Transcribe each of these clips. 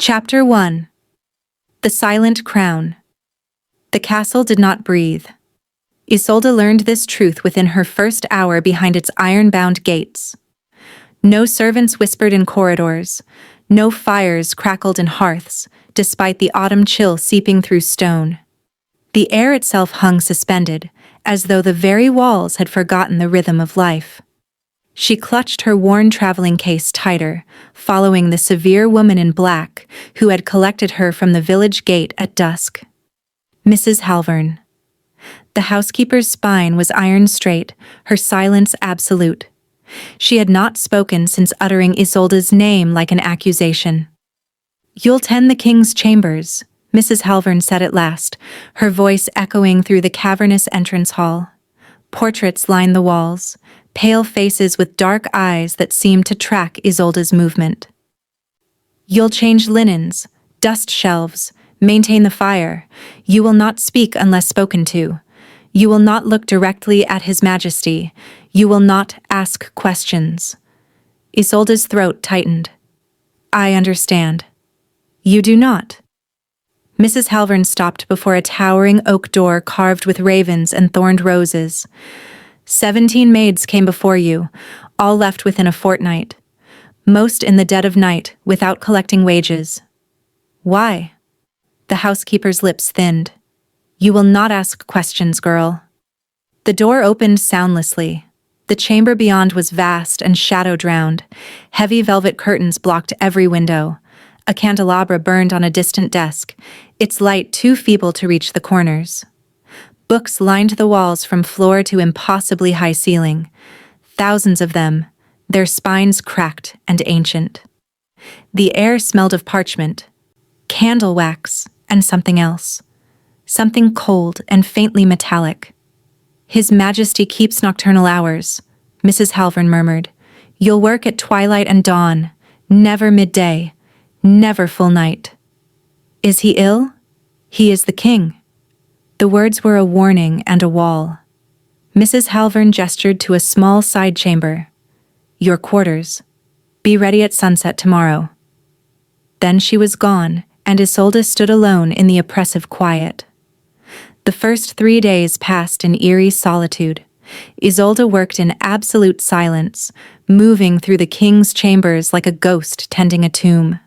Chapter 1. The Silent Crown. The castle did not breathe. Isolde learned this truth within her first hour behind its iron-bound gates. No servants whispered in corridors, no fires crackled in hearths, despite the autumn chill seeping through stone. The air itself hung suspended, as though the very walls had forgotten the rhythm of life. She clutched her worn traveling case tighter, following the severe woman in black who had collected her from the village gate at dusk. Mrs. Halvern. The housekeeper's spine was iron straight, her silence absolute. She had not spoken since uttering Isolde's name like an accusation. "You'll tend the king's chambers," Mrs. Halvern said at last, her voice echoing through the cavernous entrance hall. Portraits lined the walls, pale faces with dark eyes that seemed to track Isolde's movement. "You'll change linens, dust shelves, maintain the fire. You will not speak unless spoken to. You will not look directly at His Majesty. You will not ask questions." Isolde's throat tightened. "I understand." "You do not." Mrs. Halvern stopped before a towering oak door carved with ravens and thorned roses. 17 maids came before you, all left within a fortnight. Most in the dead of night, without collecting wages. Why? The housekeeper's lips thinned. "You will not ask questions, girl." The door opened soundlessly. The chamber beyond was vast and shadow-drowned. Heavy velvet curtains blocked every window. A candelabra burned on a distant desk, its light too feeble to reach the corners. Books lined the walls from floor to impossibly high ceiling. Thousands of them, their spines cracked and ancient. The air smelled of parchment, candle wax, and something else. Something cold and faintly metallic. "His Majesty keeps nocturnal hours," Mrs. Halvern murmured. "You'll work at twilight and dawn, never midday, never full night." "Is he ill?" "He is the king." The words were a warning and a wall. Mrs. Halvern gestured to a small side chamber. "Your quarters. Be ready at sunset tomorrow." Then she was gone, and Isolde stood alone in the oppressive quiet. The first 3 days passed in eerie solitude. Isolde worked in absolute silence, moving through the king's chambers like a ghost tending a tomb.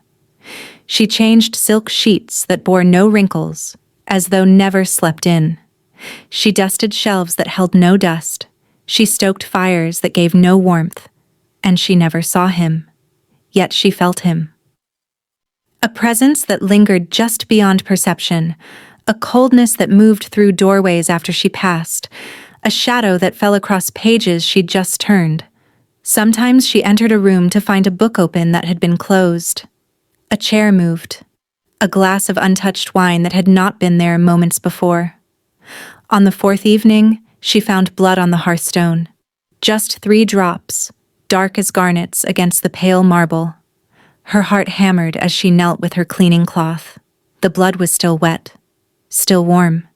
She changed silk sheets that bore no wrinkles, as though never slept in. She dusted shelves that held no dust. She stoked fires that gave no warmth. And she never saw him. Yet she felt him. A presence that lingered just beyond perception, a coldness that moved through doorways after she passed, a shadow that fell across pages she'd just turned. Sometimes she entered a room to find a book open that had been closed. A chair moved. A glass of untouched wine that had not been there moments before. On the 4th evening, she found blood on the hearthstone. Just 3 drops, dark as garnets against the pale marble. Her heart hammered as she knelt with her cleaning cloth. The blood was still wet, still warm.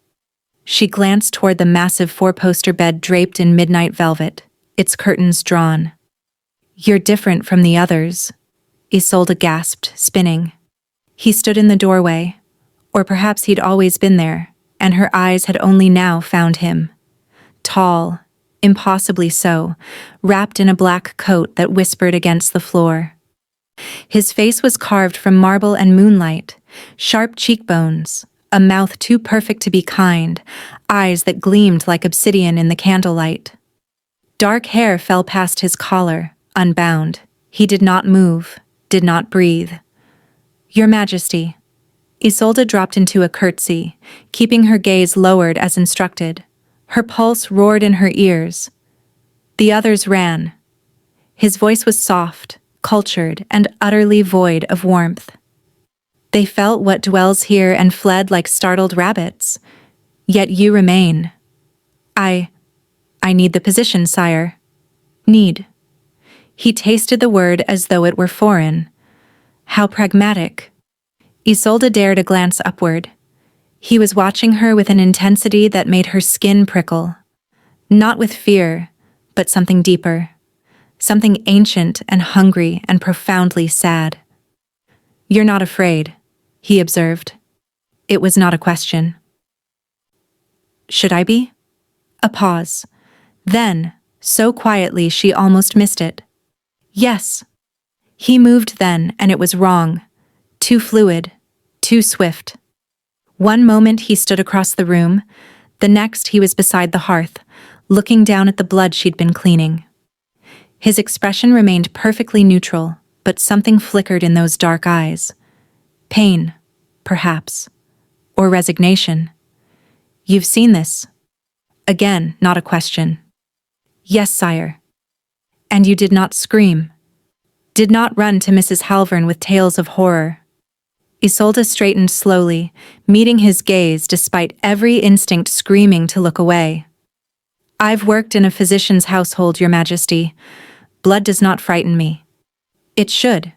She glanced toward the massive 4-poster bed draped in midnight velvet, its curtains drawn. "You're different from the others," Isolde gasped, spinning. He stood in the doorway, or perhaps he'd always been there, and her eyes had only now found him. Tall, impossibly so, wrapped in a black coat that whispered against the floor. His face was carved from marble and moonlight, sharp cheekbones, a mouth too perfect to be kind, eyes that gleamed like obsidian in the candlelight. Dark hair fell past his collar, unbound. He did not move, did not breathe. "Your Majesty." Isolde dropped into a curtsy, keeping her gaze lowered as instructed. Her pulse roared in her ears. The others ran. His voice was soft, cultured, and utterly void of warmth. "They felt what dwells here and fled like startled rabbits. Yet you remain." I need the position, sire." "Need." He tasted the word as though it were foreign. How pragmatic. Isolde dared a glance upward. He was watching her with an intensity that made her skin prickle. Not with fear, but something deeper. Something ancient and hungry and profoundly sad. You're not afraid, he observed. It was not a question. Should I be? A pause. Then, so quietly she almost missed it. Yes. He moved then, and it was wrong. Too fluid. Too swift. One moment he stood across the room, the next he was beside the hearth, looking down at the blood she'd been cleaning. His expression remained perfectly neutral, but something flickered in those dark eyes. Pain, perhaps. Or resignation. You've seen this. Again, not a question. Yes, sire. And you did not scream. Did not run to Mrs. Halvern with tales of horror. Isolde straightened slowly, meeting his gaze despite every instinct screaming to look away. I've worked in a physician's household, Your Majesty. Blood does not frighten me. It should.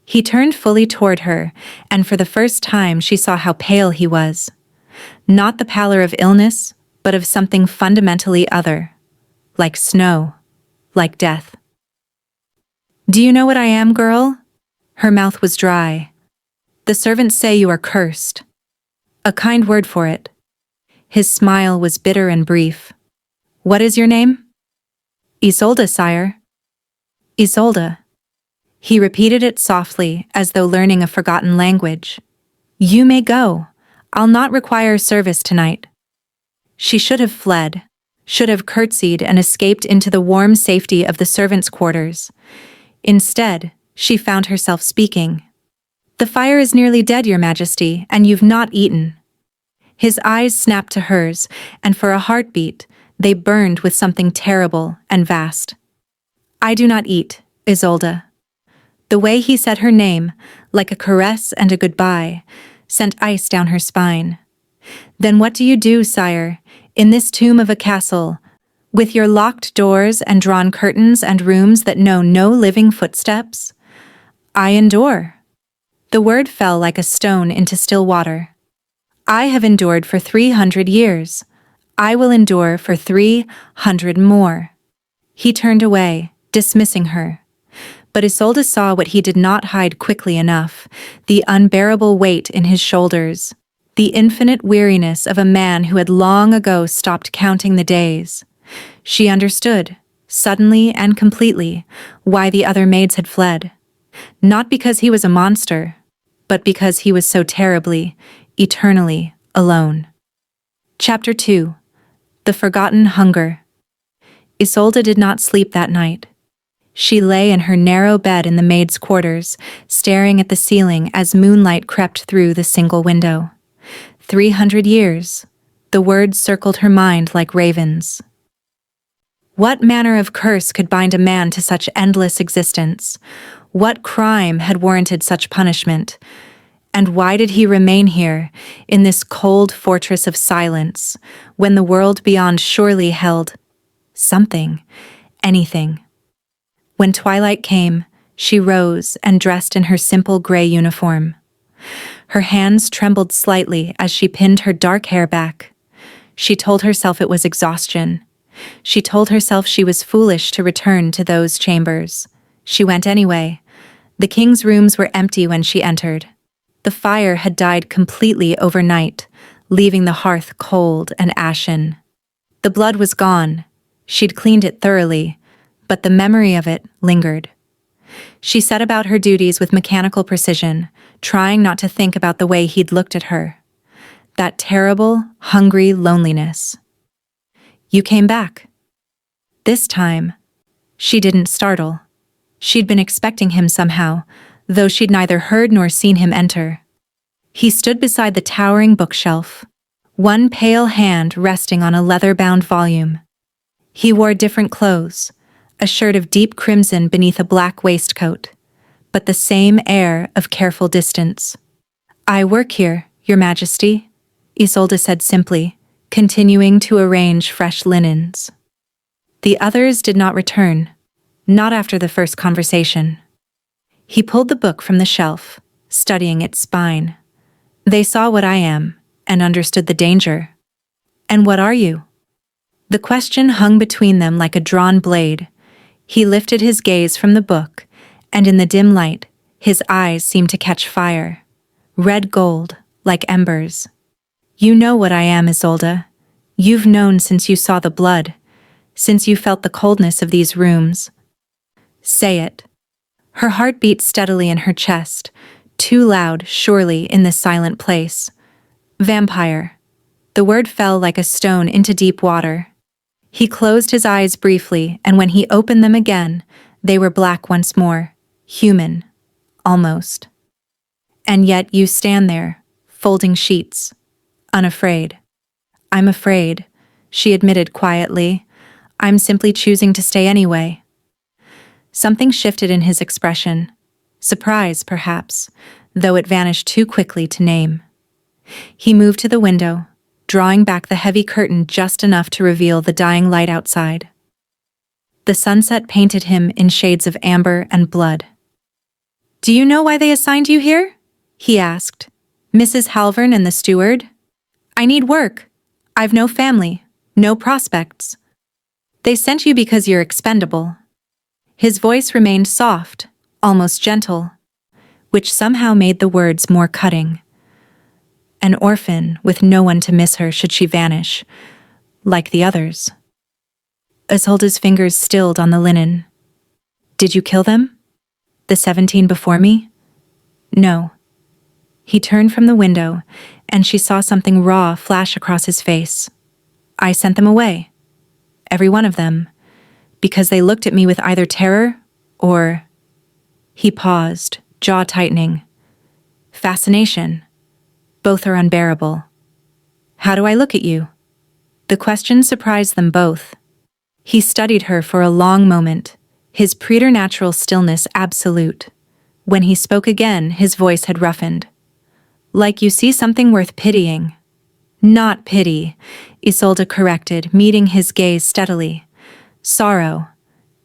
He turned fully toward her, and for the first time she saw how pale he was. Not the pallor of illness, but of something fundamentally other. Like snow. Like death. Do you know what I am, girl? Her mouth was dry. The servants say you are cursed. A kind word for it. His smile was bitter and brief. What is your name? Isolde, sire. Isolde. He repeated it softly, as though learning a forgotten language. You may go. I'll not require service tonight. She should have fled, should have curtsied and escaped into the warm safety of the servants' quarters. Instead, she found herself speaking. The fire is nearly dead, Your Majesty, and you've not eaten. His eyes snapped to hers, and for a heartbeat, they burned with something terrible and vast. I do not eat, Isolde. The way he said her name, like a caress and a goodbye, sent ice down her spine. Then what do you do, sire, in this tomb of a castle, with your locked doors and drawn curtains and rooms that know no living footsteps? I endure. The word fell like a stone into still water. I have endured for 300 years. I will endure for 300 more. He turned away, dismissing her. But Isolde saw what he did not hide quickly enough, the unbearable weight in his shoulders, the infinite weariness of a man who had long ago stopped counting the days. She understood, suddenly and completely, why the other maids had fled. Not because he was a monster, but because he was so terribly, eternally alone. Chapter 2. The Forgotten Hunger. Isolde did not sleep that night. She lay in her narrow bed in the maid's quarters, staring at the ceiling as moonlight crept through the single window. 300 years. The words circled her mind like ravens. What manner of curse could bind a man to such endless existence? What crime had warranted such punishment? And why did he remain here, in this cold fortress of silence, when the world beyond surely held something, anything? When twilight came, she rose and dressed in her simple gray uniform. Her hands trembled slightly as she pinned her dark hair back. She told herself it was exhaustion. She told herself she was foolish to return to those chambers. She went anyway. The king's rooms were empty when she entered. The fire had died completely overnight, leaving the hearth cold and ashen. The blood was gone. She'd cleaned it thoroughly, but the memory of it lingered. She set about her duties with mechanical precision, trying not to think about the way he'd looked at her. That terrible, hungry loneliness. You came back. This time, she didn't startle. She'd been expecting him somehow, though she'd neither heard nor seen him enter. He stood beside the towering bookshelf, one pale hand resting on a leather-bound volume. He wore different clothes, a shirt of deep crimson beneath a black waistcoat, but the same air of careful distance. I work here, Your Majesty, Isolde said simply, continuing to arrange fresh linens. The others did not return, not after the first conversation. He pulled the book from the shelf, studying its spine. They saw what I am, and understood the danger. And what are you? The question hung between them like a drawn blade. He lifted his gaze from the book, and in the dim light, His eyes seemed to catch fire. Red gold, like embers. You know what I am, Isolde. You've known since you saw the blood, since you felt the coldness of these rooms. Say it. Her heart beat steadily in her chest, too loud, surely, in this silent place. Vampire. The word fell like a stone into deep water. He closed his eyes briefly, and when he opened them again, they were black once more, human, almost. And yet you stand there, folding sheets, unafraid. I'm afraid, she admitted quietly. I'm simply choosing to stay anyway. Something shifted in his expression. Surprise, perhaps, though it vanished too quickly to name. He moved to the window, drawing back the heavy curtain just enough to reveal the dying light outside. The sunset painted him in shades of amber and blood. Do you know why they assigned you here? He asked. Mrs. Halvern and the steward? I need work. I've no family, no prospects. They sent you because you're expendable. His voice remained soft, almost gentle, which somehow made the words more cutting. An orphan with no one to miss her should she vanish, like the others. Isolde's fingers stilled on the linen. Did you kill them? The 17 before me? No. He turned from the window, and she saw something raw flash across his face. I sent them away. Every one of them. Because they looked at me with either terror or... He paused, jaw tightening. Fascination. Both are unbearable. How do I look at you? The question surprised them both. He studied her for a long moment, his preternatural stillness absolute. When he spoke again, his voice had roughened. Like you see something worth pitying. Not pity, Isolde corrected, meeting his gaze steadily. Sorrow.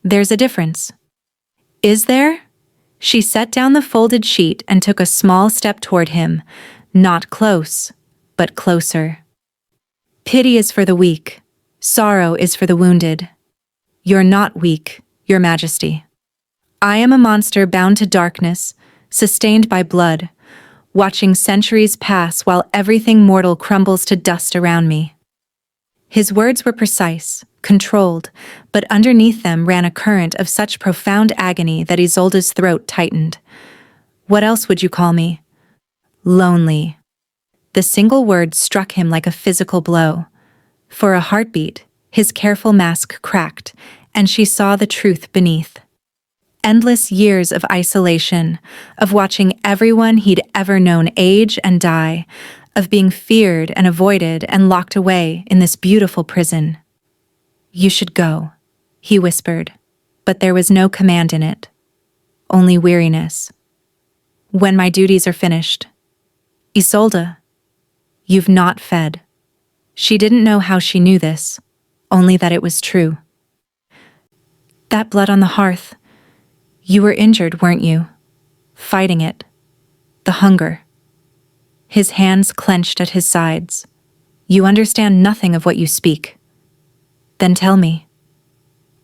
There's a difference. Is there? She set down the folded sheet and took a small step toward him, not close, but closer. Pity is for the weak. Sorrow is for the wounded. You're not weak, Your Majesty. I am a monster bound to darkness, sustained by blood, watching centuries pass while everything mortal crumbles to dust around me. His words were precise, controlled, but underneath them ran a current of such profound agony that Isolde's throat tightened. What else would you call me? Lonely. The single word struck him like a physical blow. For a heartbeat, his careful mask cracked, and she saw the truth beneath. Endless years of isolation, of watching everyone he'd ever known age and die, of being feared and avoided and locked away in this beautiful prison. You should go, he whispered, but there was no command in it, only weariness. When my duties are finished. Isolde, you've not fed. She didn't know how she knew this, only that it was true. That blood on the hearth. You were injured, weren't you? Fighting it. The hunger. His hands clenched at his sides. You understand nothing of what you speak. Then tell me.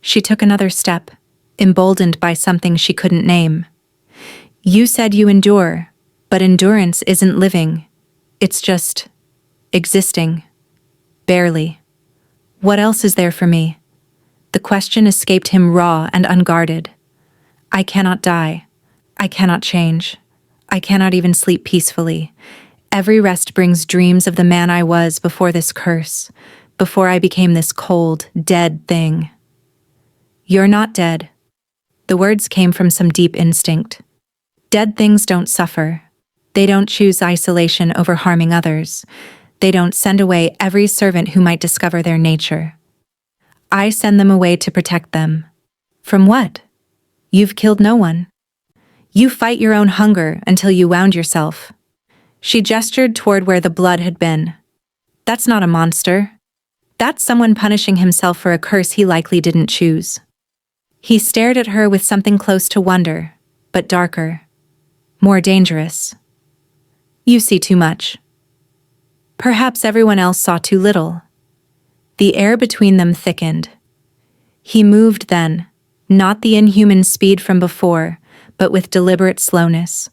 She took another step, emboldened by something she couldn't name. You said you endure, but endurance isn't living. It's just existing. Barely. What else is there for me? The question escaped him raw and unguarded. I cannot die. I cannot change. I cannot even sleep peacefully. Every rest brings dreams of the man I was before this curse, before I became this cold, dead thing. You're not dead. The words came from some deep instinct. Dead things don't suffer. They don't choose isolation over harming others. They don't send away every servant who might discover their nature. I send them away to protect them. From what? You've killed no one. You fight your own hunger until you wound yourself. She gestured toward where the blood had been. That's not a monster. That's someone punishing himself for a curse he likely didn't choose. He stared at her with something close to wonder, but darker. More dangerous. You see too much. Perhaps everyone else saw too little. The air between them thickened. He moved then, not the inhuman speed from before, but with deliberate slowness,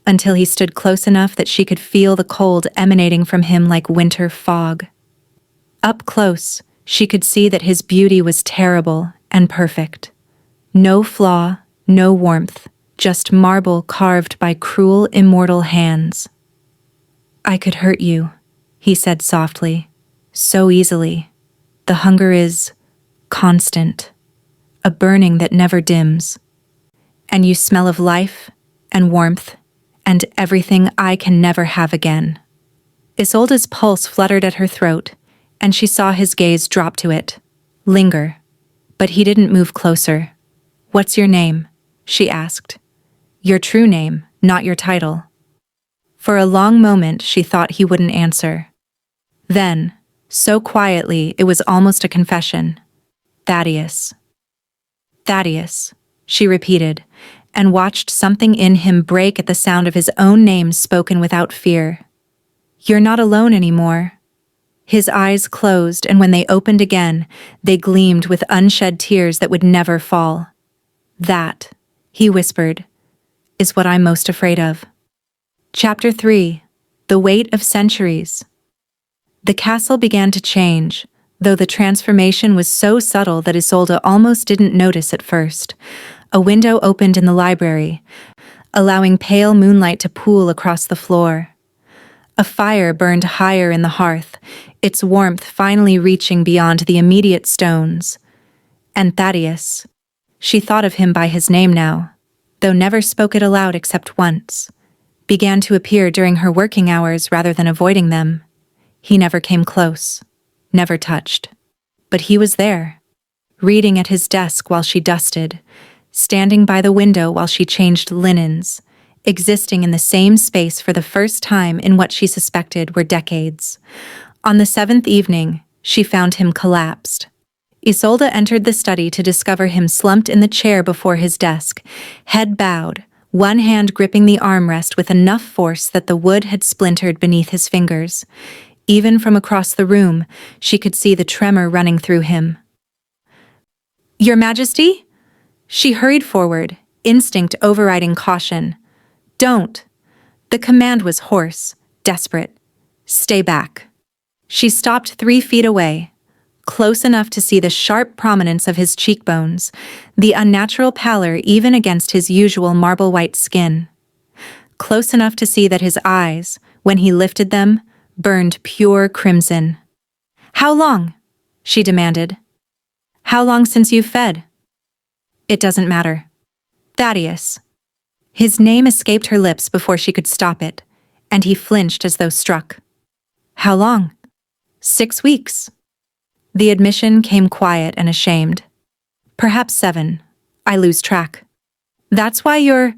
until he stood close enough that she could feel the cold emanating from him like winter fog. Up close, she could see that his beauty was terrible and perfect. No flaw, no warmth, just marble carved by cruel, immortal hands. "I could hurt you," he said softly, "so easily. The hunger is constant, a burning that never dims. And you smell of life and warmth and everything I can never have again." Isolde's pulse fluttered at her throat, and she saw his gaze drop to it, linger. But he didn't move closer. "What's your name?" she asked. "Your true name, not your title." For a long moment she thought he wouldn't answer. Then, so quietly it was almost a confession, "Thaddeus." "Thaddeus," she repeated, and watched something in him break at the sound of his own name spoken without fear. "You're not alone anymore." His eyes closed, and when they opened again, they gleamed with unshed tears that would never fall. "That," he whispered, "is what I'm most afraid of." Chapter 3. The Weight of Centuries. The castle began to change, though the transformation was so subtle that Isolde almost didn't notice at first. A window opened in the library, allowing pale moonlight to pool across the floor. A fire burned higher in the hearth, its warmth finally reaching beyond the immediate stones. And Thaddeus. She thought of him by his name now, though never spoke it aloud except once. Began to appear during her working hours rather than avoiding them. He never came close, never touched. But he was there, reading at his desk while she dusted, standing by the window while she changed linens, existing in the same space for the first time in what she suspected were decades. On the 7th evening, she found him collapsed. Isolde entered the study to discover him slumped in the chair before his desk, head bowed, one hand gripping the armrest with enough force that the wood had splintered beneath his fingers. Even from across the room, she could see the tremor running through him. "Your Majesty?" She hurried forward, instinct overriding caution. "Don't." The command was hoarse, desperate. "Stay back." She stopped 3 feet away, close enough to see the sharp prominence of his cheekbones, the unnatural pallor even against his usual marble-white skin. Close enough to see that his eyes, when he lifted them, burned pure crimson. "How long?" she demanded. "How long since you've fed?" "It doesn't matter." "Thaddeus." His name escaped her lips before she could stop it, and he flinched as though struck. "How long?" "6 weeks." The admission came quiet and ashamed. "Perhaps 7. I lose track." "That's why you're—"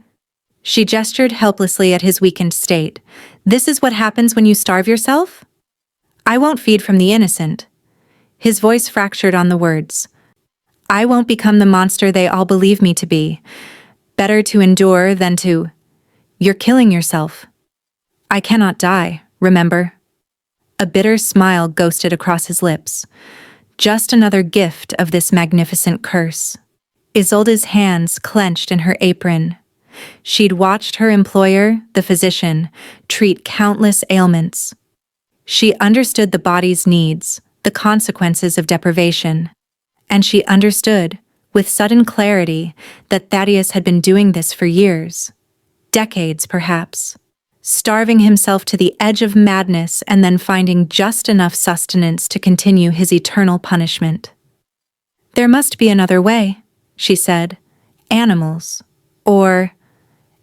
She gestured helplessly at his weakened state. "This is what happens when you starve yourself?" "I won't feed from the innocent." His voice fractured on the words. "I won't become the monster they all believe me to be. Better to endure than to— You're killing yourself." "I cannot die, remember?" A bitter smile ghosted across his lips. Just another gift of this magnificent curse. Isolde's hands clenched in her apron. She'd watched her employer, the physician, treat countless ailments. She understood the body's needs, the consequences of deprivation. And she understood, with sudden clarity, that Thaddeus had been doing this for years. Decades, perhaps. Starving himself to the edge of madness and then finding just enough sustenance to continue his eternal punishment. "There must be another way," she said. "Animals. Or,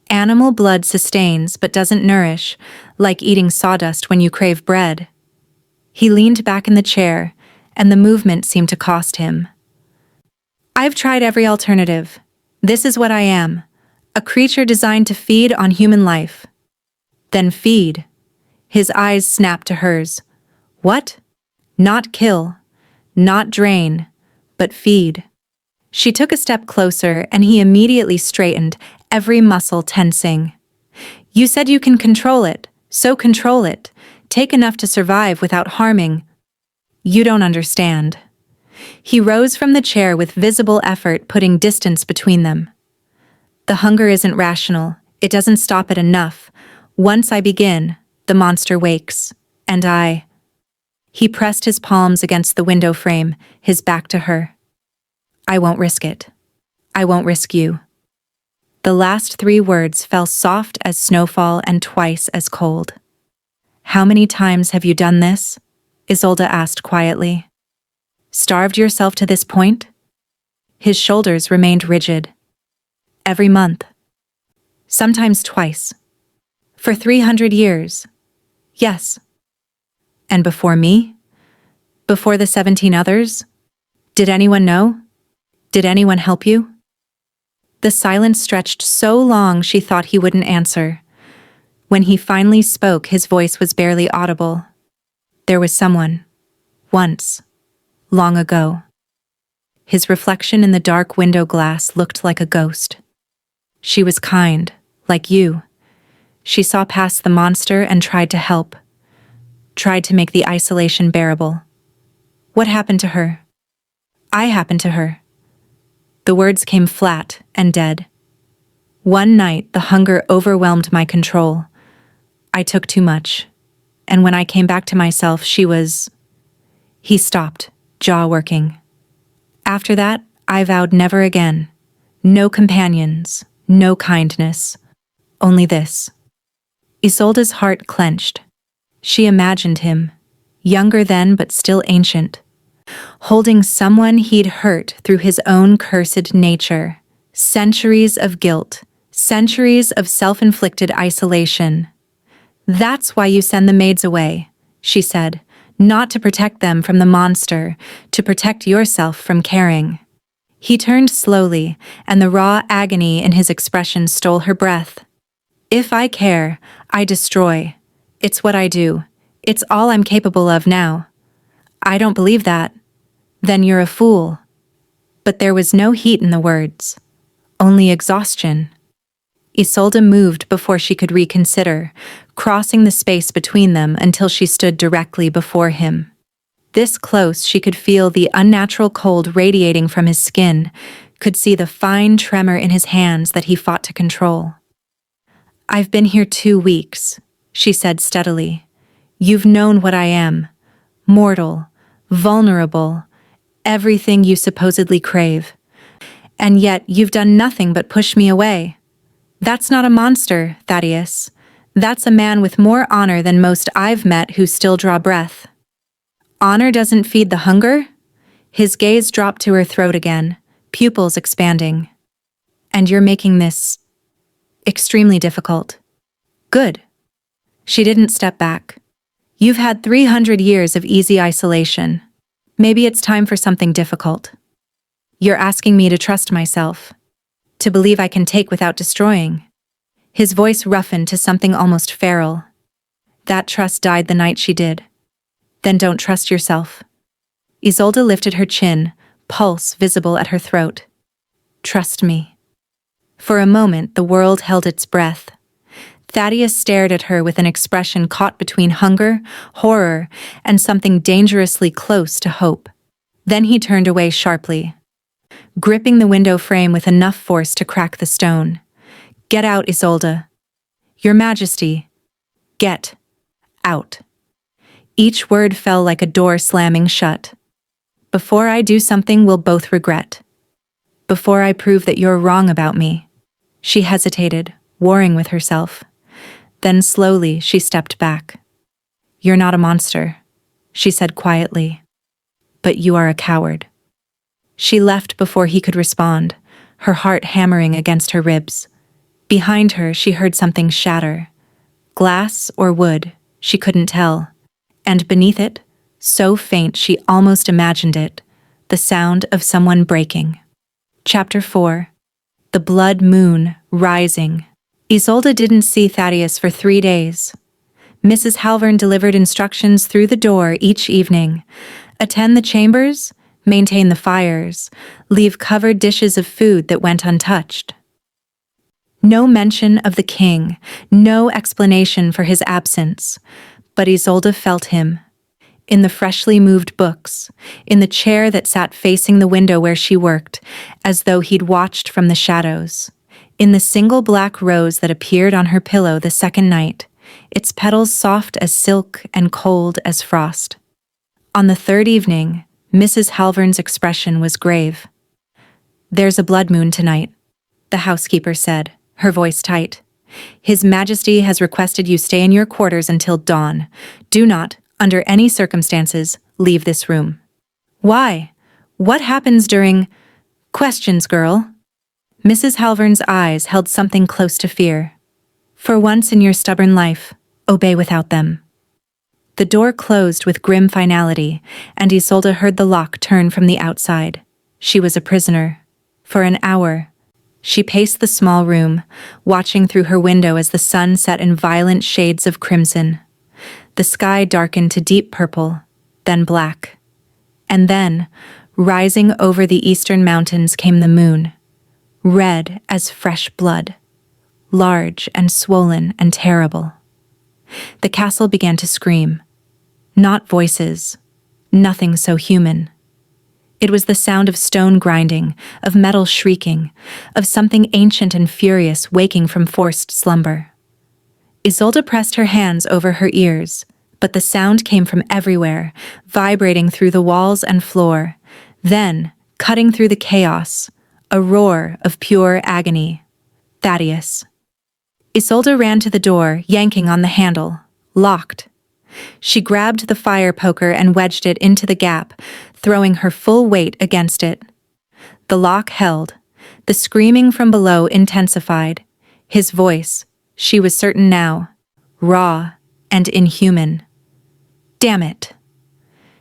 animal blood sustains but doesn't nourish, like eating sawdust when you crave bread." He leaned back in the chair, and the movement seemed to cost him. "I've tried every alternative. This is what I am, a creature designed to feed on human life." "Then feed." His eyes snapped to hers. "What?" "Not kill, not drain, but feed." She took a step closer, and he immediately straightened, every muscle tensing. "You said you can control it, so control it. Take enough to survive without harming." "You don't understand." He rose from the chair with visible effort, putting distance between them. The hunger isn't rational. It doesn't stop at enough. Once I begin, the monster wakes. And I... He pressed his palms against the window frame, his back to her. I won't risk it. I won't risk you. The last 3 words fell soft as snowfall and twice as cold. How many times have you done this? Isolde asked quietly. Starved yourself to this point? His shoulders remained rigid. Every month. Sometimes twice. For 300 years. Yes. And before me? Before the 17 others? Did anyone know? Did anyone help you? The silence stretched so long she thought he wouldn't answer. When he finally spoke, his voice was barely audible. There was someone. Once. Long ago. His reflection in the dark window glass looked like a ghost. She was kind, like you. She saw past the monster and tried to help. Tried to make the isolation bearable. What happened to her? I happened to her. The words came flat and dead. One night, the hunger overwhelmed my control. I took too much. And when I came back to myself, she was... He stopped, jaw working. After that, I vowed never again. No companions, no kindness. Only this. Isolde's heart clenched. She imagined him, younger then but still ancient, holding someone he'd hurt through his own cursed nature. Centuries of guilt, centuries of self-inflicted isolation. That's why you send the maids away, she said, not to protect them from the monster, to protect yourself from caring. He turned slowly, and the raw agony in his expression stole her breath. If I care, I destroy. It's what I do. It's all I'm capable of now. I don't believe that. Then you're a fool. But there was no heat in the words. Only exhaustion. Isolde moved before she could reconsider, crossing the space between them until she stood directly before him. This close, she could feel the unnatural cold radiating from his skin, could see the fine tremor in his hands that he fought to control. I've been here 2 weeks, she said steadily. You've known what I am. Mortal, vulnerable, everything you supposedly crave. And yet you've done nothing but push me away. That's not a monster, Thaddeus. That's a man with more honor than most I've met who still draw breath. Honor doesn't feed the hunger? His gaze dropped to her throat again, pupils expanding. And you're making this extremely difficult. Good. She didn't step back. You've had 300 years of easy isolation. Maybe it's time for something difficult. You're asking me to trust myself, to believe I can take without destroying. His voice roughened to something almost feral. That trust died the night she did. Then don't trust yourself. Isolde lifted her chin, pulse visible at her throat. Trust me. For a moment, the world held its breath. Thaddeus stared at her with an expression caught between hunger, horror, and something dangerously close to hope. Then he turned away sharply, gripping the window frame with enough force to crack the stone. Get out, Isolde. Your Majesty. Get out. Each word fell like a door slamming shut. Before I do something we'll both regret. Before I prove that you're wrong about me. She hesitated, warring with herself. Then slowly she stepped back. You're not a monster, she said quietly. But you are a coward. She left before he could respond, her heart hammering against her ribs. Behind her, she heard something shatter. Glass or wood, she couldn't tell. And beneath it, so faint she almost imagined it, the sound of someone breaking. Chapter 4. The Blood Moon Rising. Isolde didn't see Thaddeus for 3 days. Mrs. Halvern delivered instructions through the door each evening. Attend the chambers, maintain the fires, leave covered dishes of food that went untouched. No mention of the king, no explanation for his absence, but Isolde felt him. In the freshly moved books, in the chair that sat facing the window where she worked, as though he'd watched from the shadows. In the single black rose that appeared on her pillow the second night, its petals soft as silk and cold as frost. On the third evening, Mrs. Halvern's expression was grave. "There's a blood moon tonight," the housekeeper said, her voice tight. "His Majesty has requested you stay in your quarters until dawn. Do not, under any circumstances, leave this room." "Why? What happens during—" "Questions, girl." Mrs. Halvern's eyes held something close to fear. "For once in your stubborn life, obey without them." The door closed with grim finality, and Isolde heard the lock turn from the outside. She was a prisoner. For an hour, she paced the small room, watching through her window as the sun set in violent shades of crimson. The sky darkened to deep purple, then black. And then, rising over the eastern mountains came the moon, red as fresh blood, large and swollen and terrible. The castle began to scream. Not voices, nothing so human. It was the sound of stone grinding, of metal shrieking, of something ancient and furious waking from forced slumber. Isolde pressed her hands over her ears, but the sound came from everywhere, vibrating through the walls and floor, then, cutting through the chaos, a roar of pure agony. Thaddeus. Isolde ran to the door, yanking on the handle. Locked. She grabbed the fire poker and wedged it into the gap, throwing her full weight against it. The lock held. The screaming from below intensified. His voice, she was certain now, raw and inhuman. Damn it.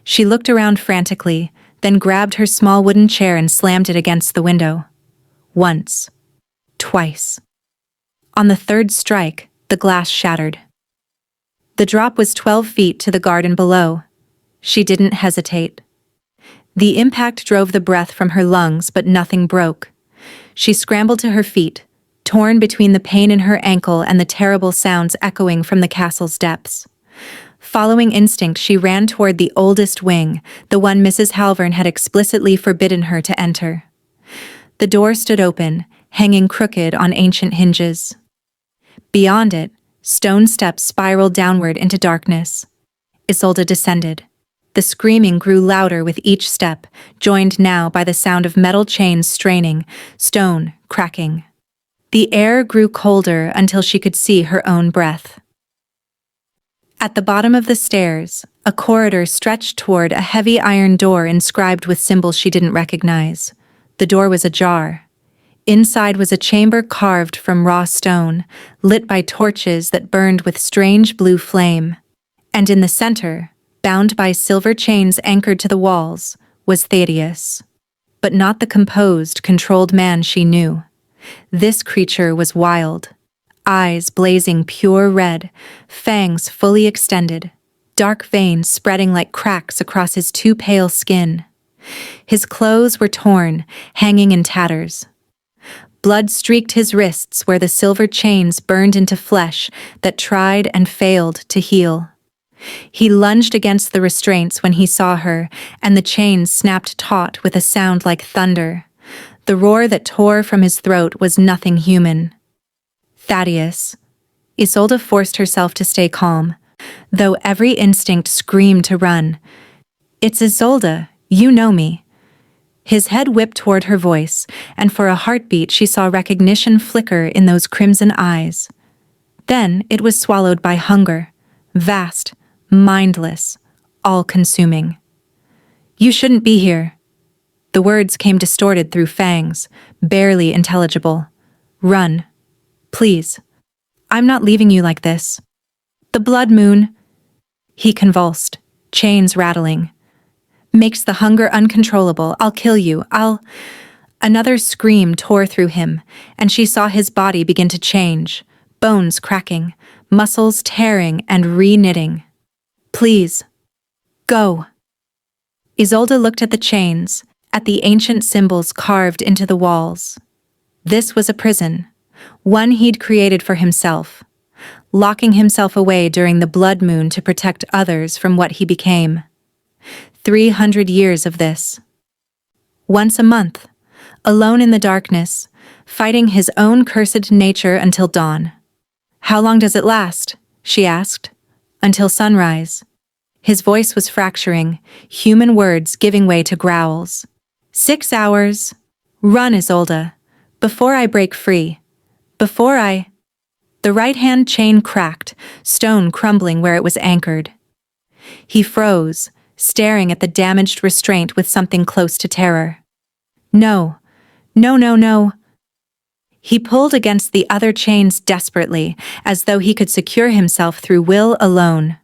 She looked around frantically, then grabbed her small wooden chair and slammed it against the window. Once. Twice. On the third strike, the glass shattered. The drop was 12 feet to the garden below. She didn't hesitate. The impact drove the breath from her lungs, but nothing broke. She scrambled to her feet, torn between the pain in her ankle and the terrible sounds echoing from the castle's depths. Following instinct, she ran toward the oldest wing, the one Mrs. Halvern had explicitly forbidden her to enter. The door stood open, hanging crooked on ancient hinges. Beyond it, stone steps spiraled downward into darkness. Isolde descended. The screaming grew louder with each step, joined now by the sound of metal chains straining, stone cracking. The air grew colder until she could see her own breath. At the bottom of the stairs, a corridor stretched toward a heavy iron door inscribed with symbols she didn't recognize. The door was ajar. Inside was a chamber carved from raw stone, lit by torches that burned with strange blue flame. And in the center, bound by silver chains anchored to the walls, was Thaddeus. But not the composed, controlled man she knew. This creature was wild. Eyes blazing pure red, fangs fully extended, dark veins spreading like cracks across his too pale skin. His clothes were torn, hanging in tatters. Blood streaked his wrists where the silver chains burned into flesh that tried and failed to heal. He lunged against the restraints when he saw her, and the chains snapped taut with a sound like thunder. The roar that tore from his throat was nothing human. Thaddeus. Isolde forced herself to stay calm, though every instinct screamed to run. "It's Isolde, you know me." His head whipped toward her voice, and for a heartbeat she saw recognition flicker in those crimson eyes. Then it was swallowed by hunger, vast, mindless, all-consuming. "You shouldn't be here." The words came distorted through fangs, barely intelligible. "Run. Please. I'm not leaving you like this." "The blood moon." He convulsed, chains rattling. "Makes the hunger uncontrollable. I'll kill you. Another scream tore through him, and she saw his body begin to change, bones cracking, muscles tearing and re-knitting. "Please. Go." Isolde looked at the chains, at the ancient symbols carved into the walls. This was a prison, one he'd created for himself, locking himself away during the blood moon to protect others from what he became. 300 years of this. Once a month, alone in the darkness, fighting his own cursed nature until dawn. "How long does it last?" she asked. "Until sunrise." His voice was fracturing, human words giving way to growls. 6 hours. Run, Isolde. Before I break free. Before I... The right-hand chain cracked, stone crumbling where it was anchored. He froze, staring at the damaged restraint with something close to terror. No. No, no, no. He pulled against the other chains desperately, as though he could secure himself through will alone.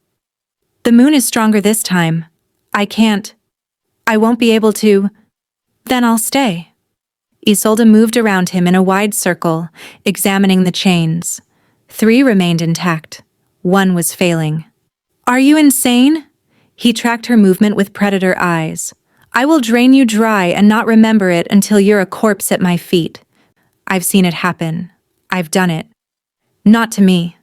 "The moon is stronger this time. I can't. I won't be able to. Then I'll stay." Isolde moved around him in a wide circle, examining the chains. 3 remained intact. 1 was failing. "Are you insane?" He tracked her movement with predator eyes. "I will drain you dry and not remember it until you're a corpse at my feet. I've seen it happen. I've done it. Not to me."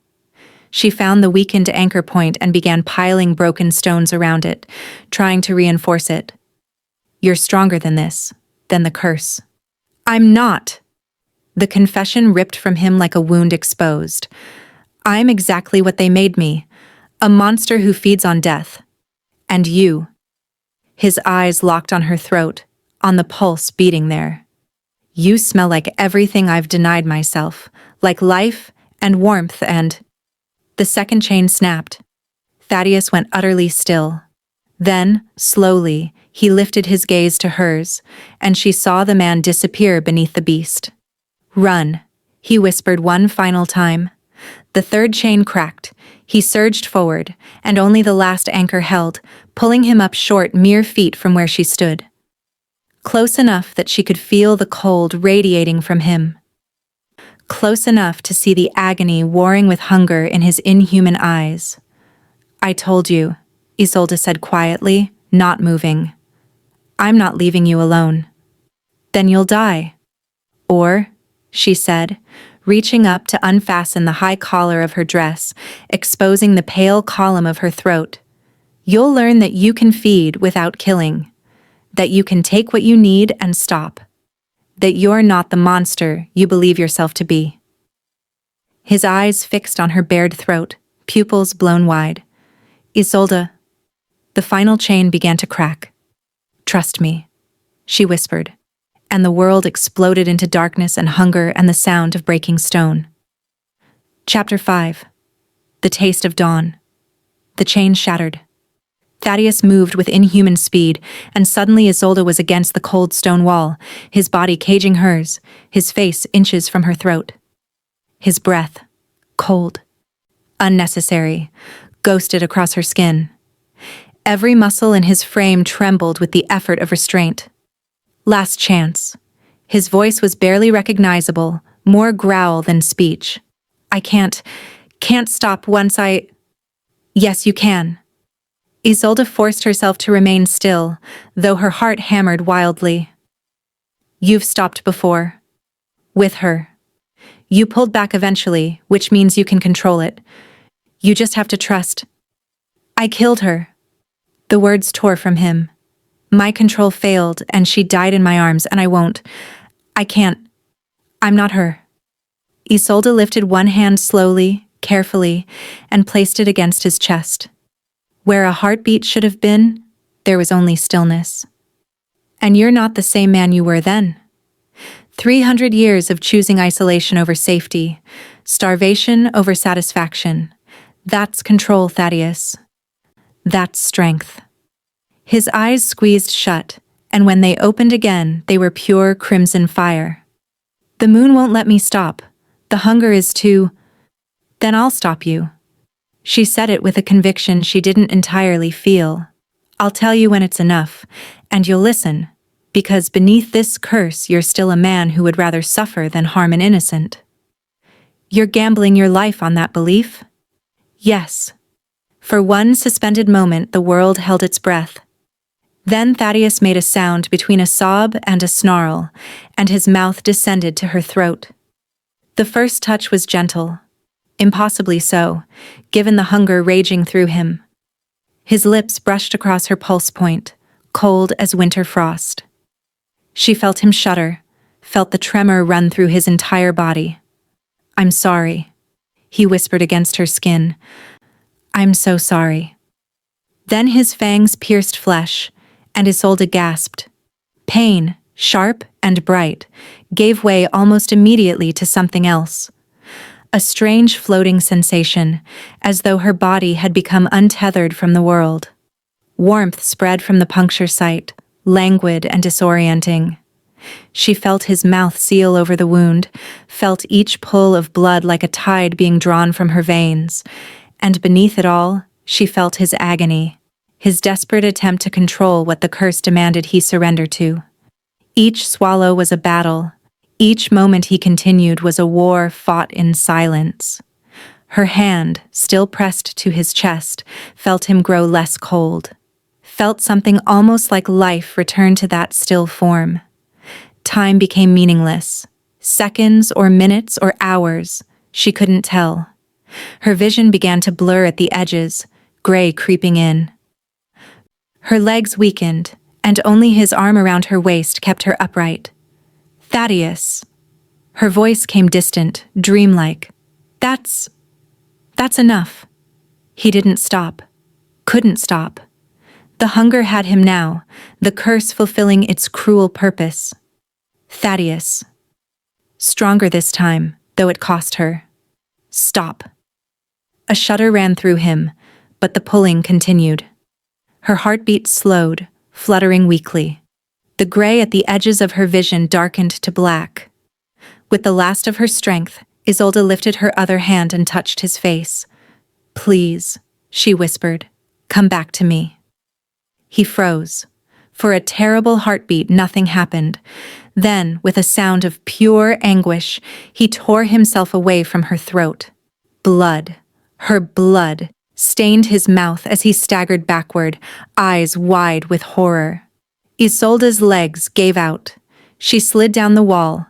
She found the weakened anchor point and began piling broken stones around it, trying to reinforce it. "You're stronger than this, than the curse." "I'm not." The confession ripped from him like a wound exposed. "I'm exactly what they made me, a monster who feeds on death. And you." His eyes locked on her throat, on the pulse beating there. "You smell like everything I've denied myself, like life and warmth and..." The second chain snapped. Thaddeus went utterly still. Then, slowly, he lifted his gaze to hers, and she saw the man disappear beneath the beast. "Run," he whispered one final time. The third chain cracked. He surged forward, and only the last anchor held, pulling him up short mere feet from where she stood. Close enough that she could feel the cold radiating from him. Close enough to see the agony warring with hunger in his inhuman eyes. "I told you," Isolde said quietly, not moving. "I'm not leaving you alone." "Then you'll die." "Or," she said, reaching up to unfasten the high collar of her dress, exposing the pale column of her throat, "you'll learn that you can feed without killing, that you can take what you need and stop, that you're not the monster you believe yourself to be." His eyes fixed on her bared throat, pupils blown wide. "Isolde." The final chain began to crack. "Trust me," she whispered, and the world exploded into darkness and hunger and the sound of breaking stone. Chapter 5. The Taste of Dawn. The chain shattered. Thaddeus moved with inhuman speed, and suddenly Isolde was against the cold stone wall, his body caging hers, his face inches from her throat. His breath, cold, unnecessary, ghosted across her skin. Every muscle in his frame trembled with the effort of restraint. Last chance. His voice was barely recognizable, more growl than speech. "I can't stop once I..." "Yes, you can." Isolde forced herself to remain still, though her heart hammered wildly. "You've stopped before. With her. You pulled back eventually, which means you can control it. You just have to trust." "I killed her." The words tore from him. "My control failed, and she died in my arms, and I won't. I can't. I'm not her." Isolde lifted one hand slowly, carefully, and placed it against his chest. Where a heartbeat should have been, there was only stillness. "And you're not the same man you were then. 300 years of choosing isolation over safety, starvation over satisfaction. That's control, Thaddeus. That's strength." His eyes squeezed shut, and when they opened again, they were pure crimson fire. "The moon won't let me stop. The hunger is too..." "Then I'll stop you." She said it with a conviction she didn't entirely feel. "I'll tell you when it's enough, and you'll listen, because beneath this curse you're still a man who would rather suffer than harm an innocent." "You're gambling your life on that belief?" "Yes." For one suspended moment the world held its breath. Then Thaddeus made a sound between a sob and a snarl, and his mouth descended to her throat. The first touch was gentle. Impossibly so, given the hunger raging through him. His lips brushed across her pulse point, cold as winter frost. She felt him shudder, felt the tremor run through his entire body. "I'm sorry," he whispered against her skin. "I'm so sorry." Then his fangs pierced flesh, and Isolde gasped. Pain, sharp and bright, gave way almost immediately to something else. A strange floating sensation, as though her body had become untethered from the world. Warmth spread from the puncture site, languid and disorienting. She felt his mouth seal over the wound, felt each pull of blood like a tide being drawn from her veins, and beneath it all, she felt his agony, his desperate attempt to control what the curse demanded he surrender to. Each swallow was a battle. Each moment he continued was a war fought in silence. Her hand, still pressed to his chest, felt him grow less cold. Felt something almost like life return to that still form. Time became meaningless. Seconds or minutes or hours, she couldn't tell. Her vision began to blur at the edges, gray creeping in. Her legs weakened, and only his arm around her waist kept her upright. "Thaddeus." Her voice came distant, dreamlike. That's enough." He didn't stop. Couldn't stop. The hunger had him now, the curse fulfilling its cruel purpose. "Thaddeus." Stronger this time, though it cost her. "Stop." A shudder ran through him, but the pulling continued. Her heartbeat slowed, fluttering weakly. The gray at the edges of her vision darkened to black. With the last of her strength, Isolde lifted her other hand and touched his face. "Please," she whispered, "come back to me." He froze. For a terrible heartbeat, nothing happened. Then, with a sound of pure anguish, he tore himself away from her throat. Blood, her blood, stained his mouth as he staggered backward, eyes wide with horror. Isolde's legs gave out. She slid down the wall,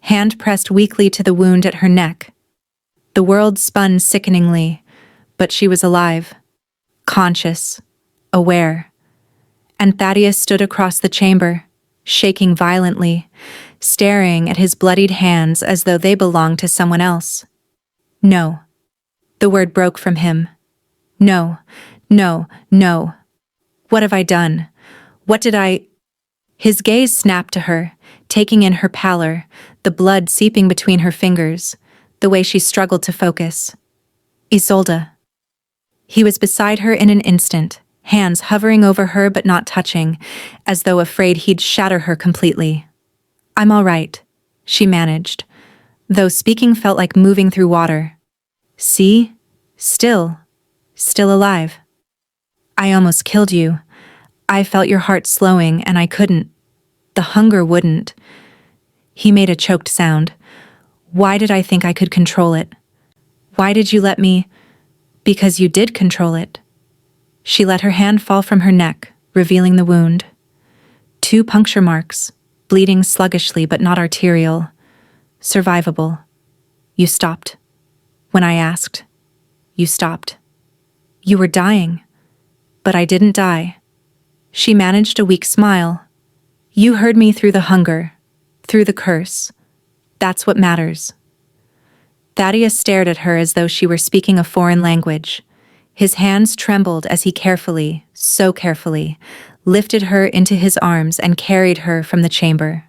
hand pressed weakly to the wound at her neck. The world spun sickeningly, but she was alive, conscious, aware. And Thaddeus stood across the chamber, shaking violently, staring at his bloodied hands as though they belonged to someone else. "No." The word broke from him. "No, no, no. What have I done? What did I—" His gaze snapped to her, taking in her pallor, the blood seeping between her fingers, the way she struggled to focus. "Isolde." He was beside her in an instant, hands hovering over her but not touching, as though afraid he'd shatter her completely. "I'm all right," she managed, though speaking felt like moving through water. "See? Still alive. I almost killed you. I felt your heart slowing and I couldn't. The hunger wouldn't." He made a choked sound. "Why did I think I could control it? Why did you let me—" "Because you did control it." She let her hand fall from her neck, revealing the wound. 2 puncture marks, bleeding sluggishly but not arterial. Survivable. You stopped. When I asked, you stopped. You were dying. But I didn't die. She managed a weak smile. You heard me through the hunger, through the curse. That's what matters. Thaddeus stared at her as though she were speaking a foreign language. His hands trembled as he carefully, so carefully, lifted her into his arms and carried her from the chamber.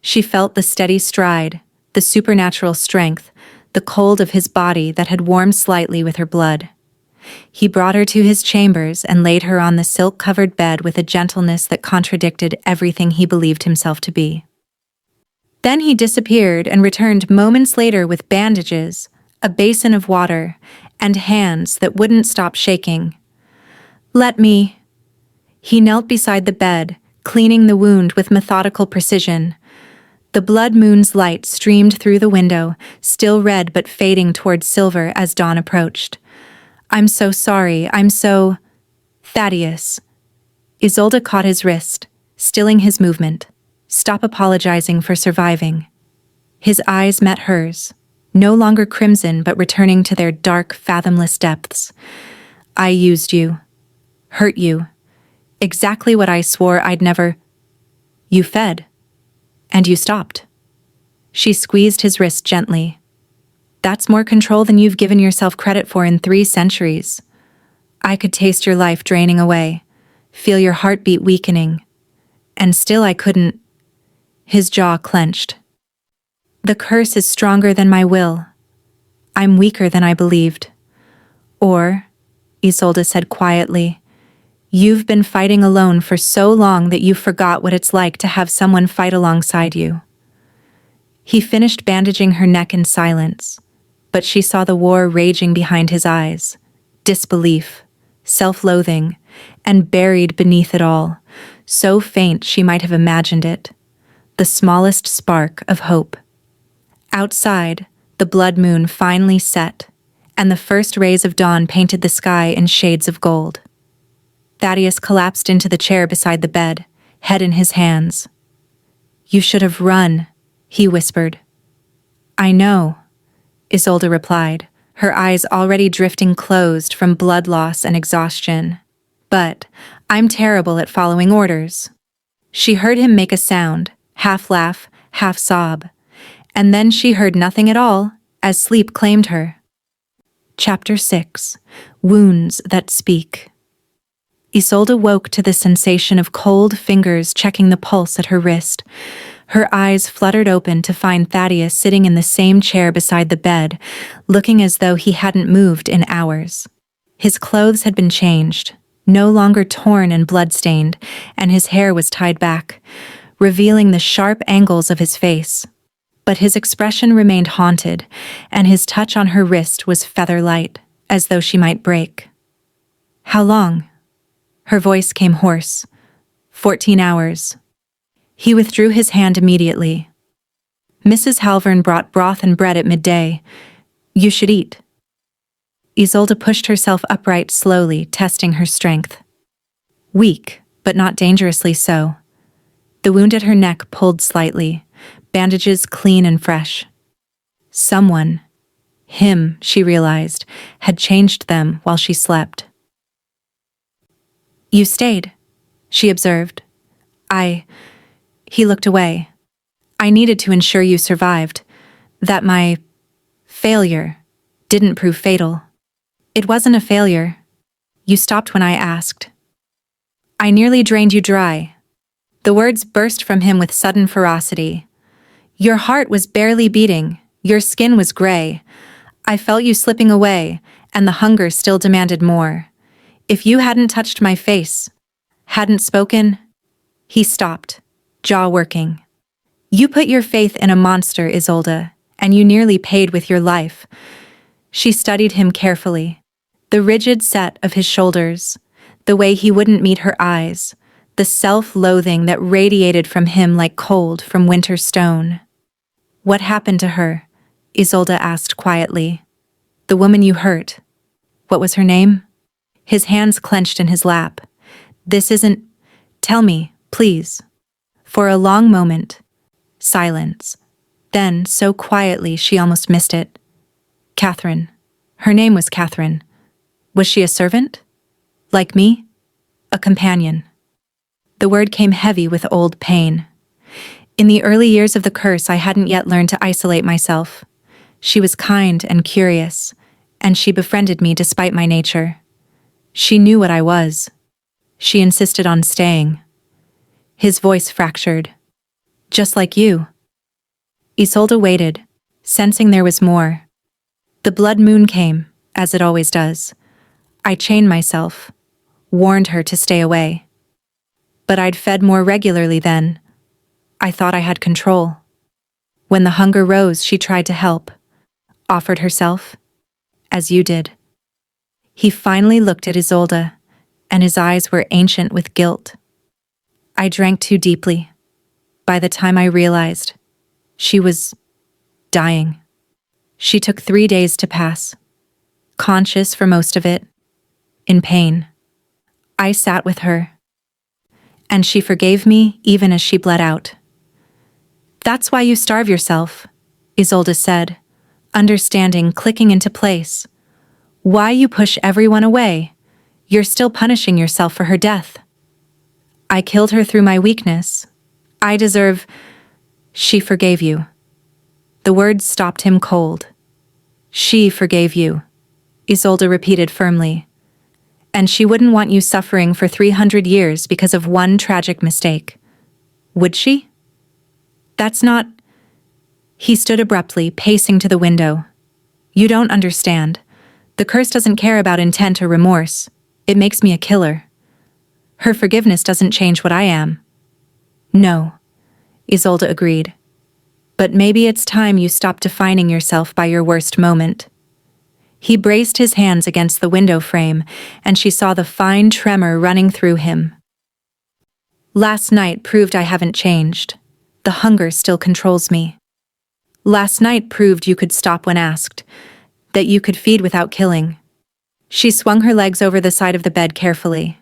She felt the steady stride, the supernatural strength, the cold of his body that had warmed slightly with her blood. He brought her to his chambers and laid her on the silk-covered bed with a gentleness that contradicted everything he believed himself to be. Then he disappeared and returned moments later with bandages, a basin of water, and hands that wouldn't stop shaking. "Let me." He knelt beside the bed, cleaning the wound with methodical precision. The blood moon's light streamed through the window, still red but fading towards silver as dawn approached. "I'm so sorry, Thaddeus." Isolde caught his wrist, stilling his movement. "Stop apologizing for surviving." His eyes met hers, no longer crimson but returning to their dark, fathomless depths. "I used you. Hurt you. Exactly what I swore I'd never—" "You fed. And you stopped." She squeezed his wrist gently. That's more control than you've given yourself credit for in 3 centuries. I could taste your life draining away, feel your heartbeat weakening. And still I couldn't. His jaw clenched. The curse is stronger than my will. I'm weaker than I believed. Or, Isolde said quietly, you've been fighting alone for so long that you forgot what it's like to have someone fight alongside you. He finished bandaging her neck in silence, but she saw the war raging behind his eyes, disbelief, self-loathing, and buried beneath it all, so faint she might have imagined it, the smallest spark of hope. Outside, the blood moon finally set, and the first rays of dawn painted the sky in shades of gold. Thaddeus collapsed into the chair beside the bed, head in his hands. You should have run, he whispered. I know, Isolde replied, her eyes already drifting closed from blood loss and exhaustion. But I'm terrible at following orders. She heard him make a sound, half laugh, half sob, and then she heard nothing at all as sleep claimed her. Chapter 6. Wounds That Speak. Isolde woke to the sensation of cold fingers checking the pulse at her wrist. Her eyes fluttered open to find Thaddeus sitting in the same chair beside the bed, looking as though he hadn't moved in hours. His clothes had been changed, no longer torn and blood-stained, and his hair was tied back, revealing the sharp angles of his face. But his expression remained haunted, and his touch on her wrist was feather-light, as though she might break. How long? Her voice came hoarse. 14 hours. He withdrew his hand immediately. Mrs. Halvern brought broth and bread at midday. You should eat. Isolde pushed herself upright slowly, testing her strength. Weak, but not dangerously so. The wound at her neck pulled slightly, bandages clean and fresh. Someone, him, she realized, had changed them while she slept. You stayed, she observed. He looked away. I needed to ensure you survived, that my failure didn't prove fatal. It wasn't a failure. You stopped when I asked. I nearly drained you dry. The words burst from him with sudden ferocity. Your heart was barely beating, your skin was gray. I felt you slipping away, and the hunger still demanded more. If you hadn't touched my face, hadn't spoken. He stopped, jaw working. You put your faith in a monster, Isolde, and you nearly paid with your life. She studied him carefully. The rigid set of his shoulders, the way he wouldn't meet her eyes, the self-loathing that radiated from him like cold from winter stone. What happened to her? Isolde asked quietly. The woman you hurt. What was her name? His hands clenched in his lap. This isn't... Tell me, please. For a long moment. Silence. Then, so quietly she almost missed it. Catherine. Her name was Catherine. Was she a servant? Like me? A companion. The word came heavy with old pain. In the early years of the curse, I hadn't yet learned to isolate myself. She was kind and curious, and she befriended me despite my nature. She knew what I was. She insisted on staying. His voice fractured. Just like you. Isolde waited, sensing there was more. The blood moon came, as it always does. I chained myself, warned her to stay away. But I'd fed more regularly then. I thought I had control. When the hunger rose, she tried to help, offered herself, as you did. He finally looked at Isolde, and his eyes were ancient with guilt. I drank too deeply. By the time I realized, she was dying. She took 3 days to pass, conscious for most of it, in pain. I sat with her, and she forgave me even as she bled out. That's why you starve yourself, Isolde said, understanding clicking into place. Why you push everyone away? You're still punishing yourself for her death. I killed her through my weakness. I deserve... She forgave you. The words stopped him cold. She forgave you, Isolde repeated firmly. And she wouldn't want you suffering for 300 years because of one tragic mistake. Would she? That's not... He stood abruptly, pacing to the window. You don't understand. The curse doesn't care about intent or remorse. It makes me a killer. Her forgiveness doesn't change what I am. No, Isolde agreed. But maybe it's time you stopped defining yourself by your worst moment. He braced his hands against the window frame, and she saw the fine tremor running through him. Last night proved I haven't changed. The hunger still controls me. Last night proved you could stop when asked, that you could feed without killing. She swung her legs over the side of the bed carefully.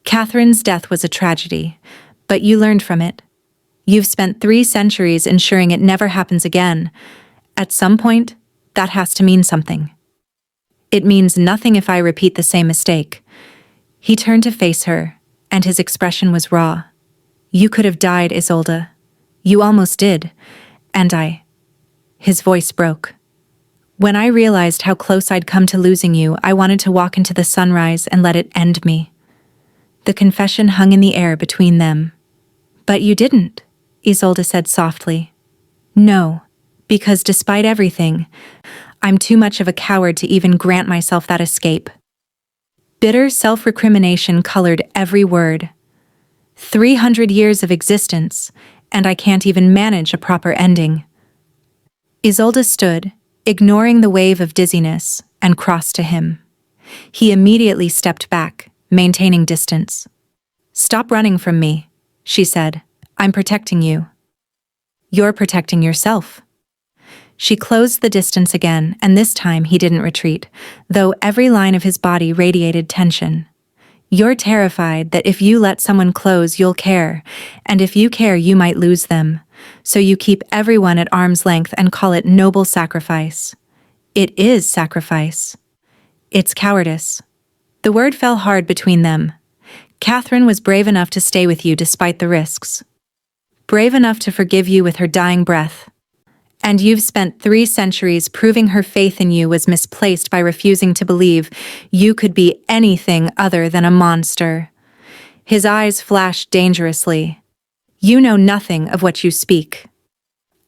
Catherine's death was a tragedy, but you learned from it. You've spent 3 centuries ensuring it never happens again. At some point, that has to mean something. It means nothing if I repeat the same mistake. He turned to face her, and his expression was raw. You could have died, Isolde. You almost did. And I... His voice broke. When I realized how close I'd come to losing you, I wanted to walk into the sunrise and let it end me. The confession hung in the air between them. But you didn't, Isolde said softly. No, because despite everything, I'm too much of a coward to even grant myself that escape. Bitter self-recrimination colored every word. 300 years of existence, and I can't even manage a proper ending. Isolde stood, ignoring the wave of dizziness, and crossed to him. He immediately stepped back, maintaining distance. Stop running from me, she said. I'm protecting you. You're protecting yourself. She closed the distance again, and this time he didn't retreat, though every line of his body radiated tension. You're terrified that if you let someone close, you'll care, and if you care, you might lose them. So you keep everyone at arm's length and call it noble sacrifice. It is sacrifice. It's cowardice. The word fell hard between them. Catherine was brave enough to stay with you despite the risks. Brave enough to forgive you with her dying breath. And you've spent 3 centuries proving her faith in you was misplaced by refusing to believe you could be anything other than a monster. His eyes flashed dangerously. You know nothing of what you speak.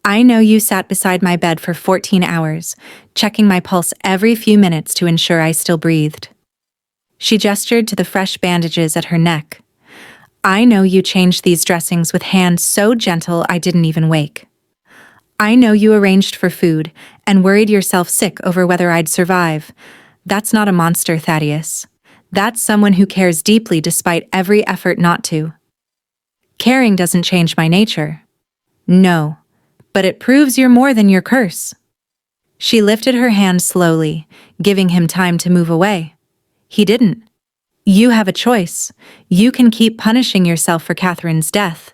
I know you sat beside my bed for 14 hours, checking my pulse every few minutes to ensure I still breathed. She gestured to the fresh bandages at her neck. I know you changed these dressings with hands so gentle I didn't even wake. I know you arranged for food and worried yourself sick over whether I'd survive. That's not a monster, Thaddeus. That's someone who cares deeply despite every effort not to. Caring doesn't change my nature. No, but it proves you're more than your curse. She lifted her hand slowly, giving him time to move away. He didn't. You have a choice. You can keep punishing yourself for Catherine's death,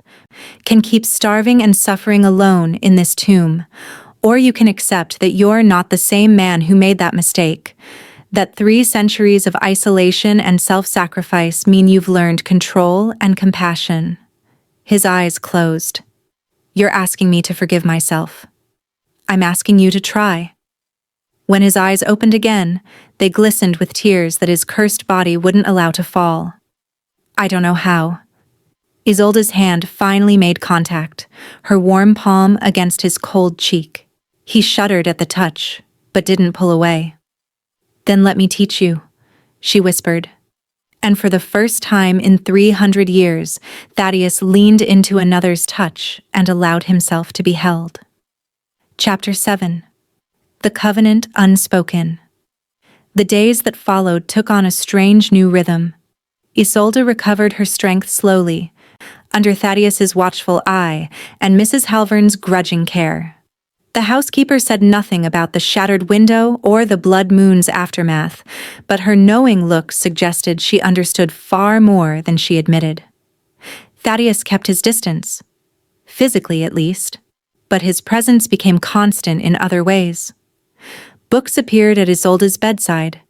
can keep starving and suffering alone in this tomb, or you can accept that you're not the same man who made that mistake, that 3 centuries of isolation and self-sacrifice mean you've learned control and compassion. His eyes closed. You're asking me to forgive myself. I'm asking you to try. When his eyes opened again, they glistened with tears that his cursed body wouldn't allow to fall. I don't know how. Isolde's hand finally made contact, her warm palm against his cold cheek. He shuddered at the touch, but didn't pull away. Then let me teach you, she whispered. And for the first time in 300 years, Thaddeus leaned into another's touch and allowed himself to be held. Chapter 7. The Covenant Unspoken. The days that followed took on a strange new rhythm. Isolde recovered her strength slowly, under Thaddeus's watchful eye and Mrs. Halvern's grudging care. The housekeeper said nothing about the shattered window or the blood moon's aftermath, but her knowing look suggested she understood far more than she admitted. Thaddeus kept his distance, physically at least, but his presence became constant in other ways. Books appeared at Isolde's bedside.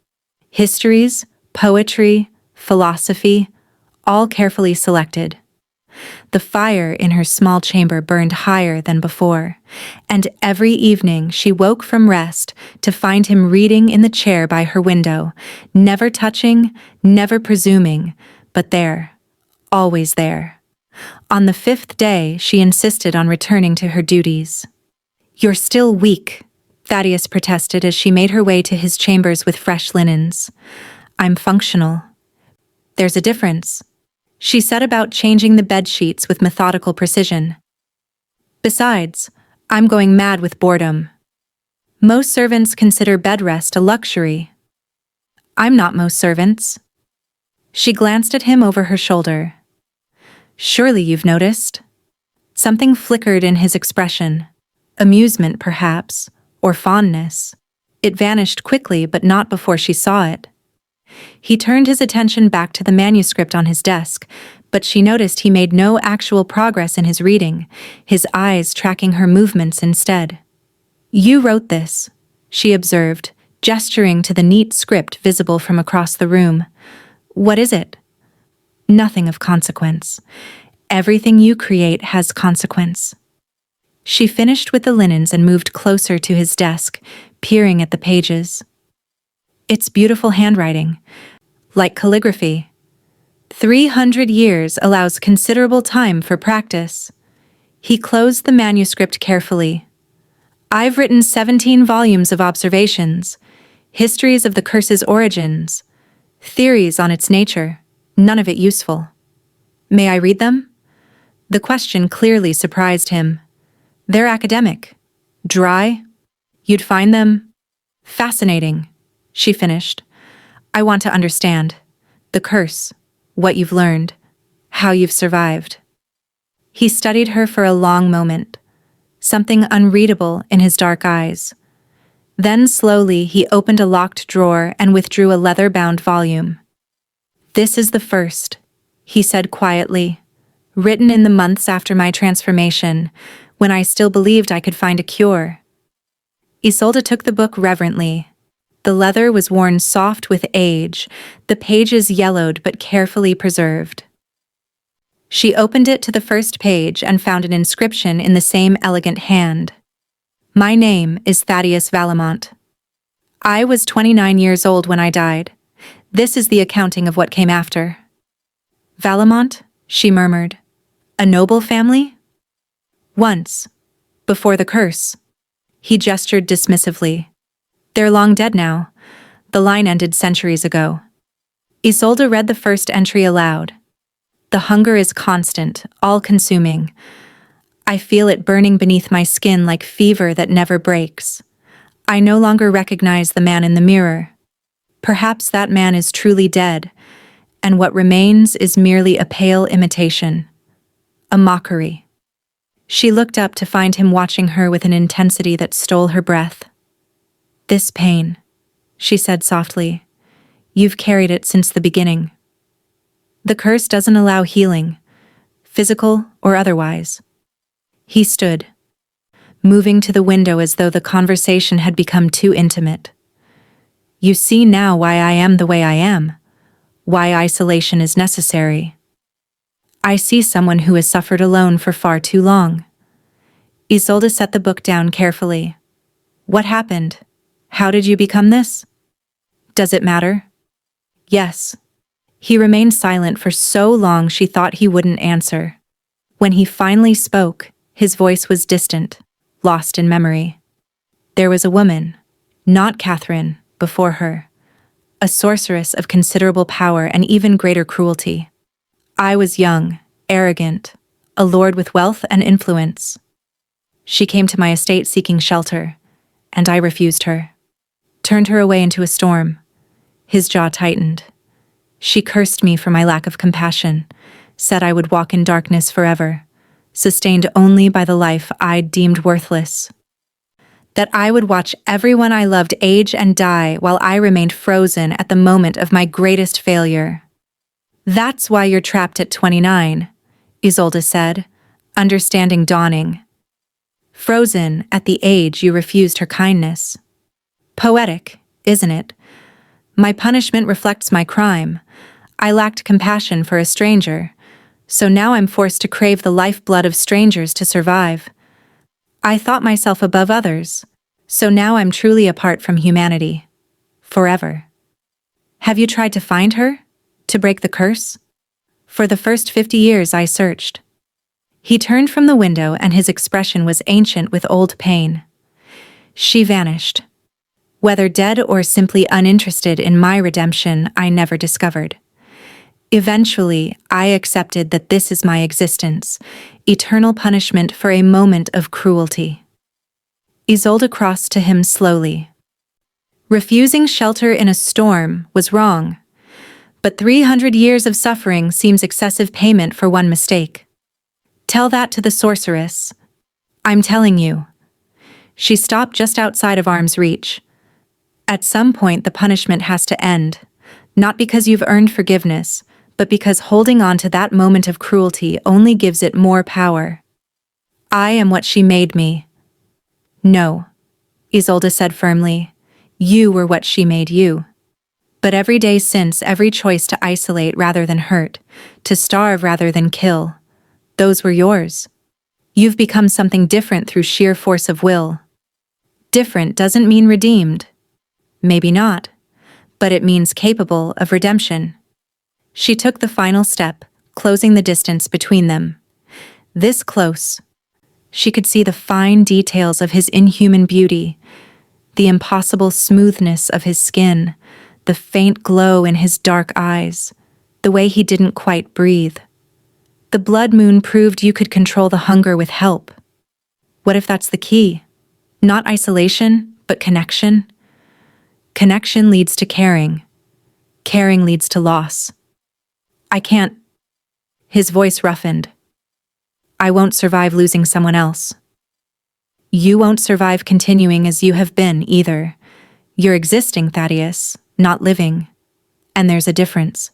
Histories, poetry, philosophy, all carefully selected. The fire in her small chamber burned higher than before, and every evening she woke from rest to find him reading in the chair by her window, never touching, never presuming, but there, always there. On the 5th day, she insisted on returning to her duties. "You're still weak," Thaddeus protested as she made her way to his chambers with fresh linens. "I'm functional." "There's a difference." She set about changing the bed sheets with methodical precision. "Besides, I'm going mad with boredom. Most servants consider bed rest a luxury. I'm not most servants." She glanced at him over her shoulder. "Surely you've noticed?" Something flickered in his expression. Amusement, perhaps, or fondness. It vanished quickly, but not before she saw it. He turned his attention back to the manuscript on his desk, but she noticed he made no actual progress in his reading, his eyes tracking her movements instead. "You wrote this," she observed, gesturing to the neat script visible from across the room. "What is it?" "Nothing of consequence. Everything you create has consequence." She finished with the linens and moved closer to his desk, peering at the pages. "It's beautiful handwriting, like calligraphy. 300 years allows considerable time for practice." He closed the manuscript carefully. "I've written 17 volumes of observations, histories of the curse's origins, theories on its nature, none of it useful. May I read them?" The question clearly surprised him. "They're academic. Dry? You'd find them fascinating," she finished. "I want to understand. The curse, what you've learned, how you've survived." He studied her for a long moment, something unreadable in his dark eyes. Then slowly he opened a locked drawer and withdrew a leather-bound volume. "This is the first," he said quietly, "written in the months after my transformation, when I still believed I could find a cure." Isolde took the book reverently. The leather was worn soft with age, the pages yellowed but carefully preserved. She opened it to the first page and found an inscription in the same elegant hand. "My name is Thaddeus Vallemont. I was 29 years old when I died. This is the accounting of what came after." "Vallemont?" she murmured. "A noble family?" "Once. Before the curse." He gestured dismissively. "They're long dead now. The line ended centuries ago." Isolde read the first entry aloud. "The hunger is constant, all-consuming. I feel it burning beneath my skin like fever that never breaks. I no longer recognize the man in the mirror. Perhaps that man is truly dead, and what remains is merely a pale imitation. A mockery." She looked up to find him watching her with an intensity that stole her breath. "This pain," she said softly, "you've carried it since the beginning. The curse doesn't allow healing, physical or otherwise." He stood, moving to the window as though the conversation had become too intimate. "You see now why I am the way I am, why isolation is necessary. I see someone who has suffered alone for far too long." Isolde set the book down carefully. "What happened? How did you become this? Does it matter?" "Yes." He remained silent for so long she thought he wouldn't answer. When he finally spoke, his voice was distant, lost in memory. "There was a woman, not Catherine, before her. A sorceress of considerable power and even greater cruelty. I was young, arrogant, a lord with wealth and influence. She came to my estate seeking shelter, and I refused her. Turned her away into a storm." His jaw tightened. "She cursed me for my lack of compassion, said I would walk in darkness forever, sustained only by the life I'd deemed worthless. That I would watch everyone I loved age and die while I remained frozen at the moment of my greatest failure. That's why you're trapped at 29, Isolde said, understanding dawning. Frozen at the age you refused her kindness. Poetic, isn't it? My punishment reflects my crime. I lacked compassion for a stranger, So now I'm forced to crave the lifeblood of strangers to survive. I thought myself above others, so now I'm truly apart from humanity. Forever. Have you tried to find her? To break the curse? For the first 50 years I searched. He turned from the window and his expression was ancient with old pain. She vanished. Whether dead or simply uninterested in my redemption, I never discovered. Eventually, I accepted that this is my existence, eternal punishment for a moment of cruelty. Isolde crossed to him slowly. Refusing shelter in a storm was wrong, but 300 years of suffering seems excessive payment for one mistake. Tell that to the sorceress. I'm telling you. She stopped just outside of arm's reach. At some point, the punishment has to end, not because you've earned forgiveness, but because holding on to that moment of cruelty only gives it more power. I am what she made me. No, Isolde said firmly. You were what she made you. But every day since, every choice to isolate rather than hurt, to starve rather than kill, those were yours. You've become something different through sheer force of will. Different doesn't mean redeemed. Maybe not, but it means capable of redemption. She took the final step, closing the distance between them. This close, she could see the fine details of his inhuman beauty, the impossible smoothness of his skin, the faint glow in his dark eyes, the way he didn't quite breathe. The blood moon proved you could control the hunger with help. What if that's the key? Not isolation, but connection? Connection leads to caring. Caring leads to loss. I can't. His voice roughened. I won't survive losing someone else. You won't survive continuing as you have been either. You're existing, Thaddeus, not living. And there's a difference.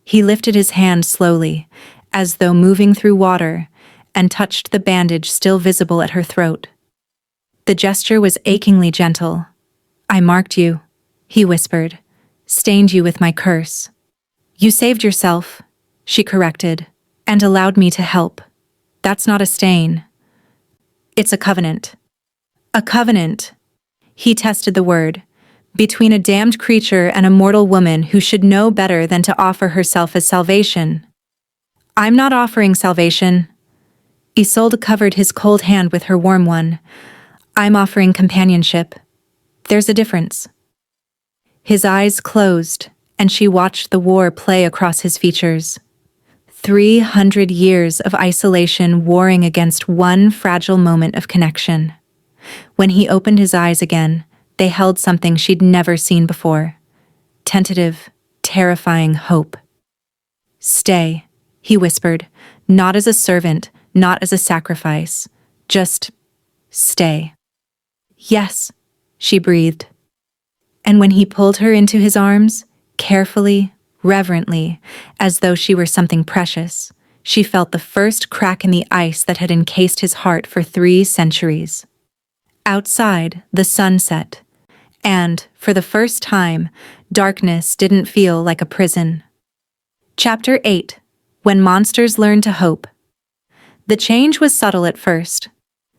He lifted his hand slowly, as though moving through water, and touched the bandage still visible at her throat. The gesture was achingly gentle. I marked you, he whispered, stained you with my curse. You saved yourself, she corrected, and allowed me to help. That's not a stain. It's a covenant. A covenant, he tested the word, between a damned creature and a mortal woman who should know better than to offer herself as salvation. I'm not offering salvation. Isolde covered his cold hand with her warm one. I'm offering companionship. There's a difference. His eyes closed, and she watched the war play across his features. 300 years of isolation warring against one fragile moment of connection. When he opened his eyes again, they held something she'd never seen before. Tentative, terrifying hope. Stay, he whispered, not as a servant, not as a sacrifice. Just stay. Yes, she breathed. And when he pulled her into his arms, carefully, reverently, as though she were something precious, she felt the first crack in the ice that had encased his heart for 3 centuries. Outside, the sun set, and, for the first time, darkness didn't feel like a prison. Chapter 8. When Monsters Learn to Hope. The change was subtle at first.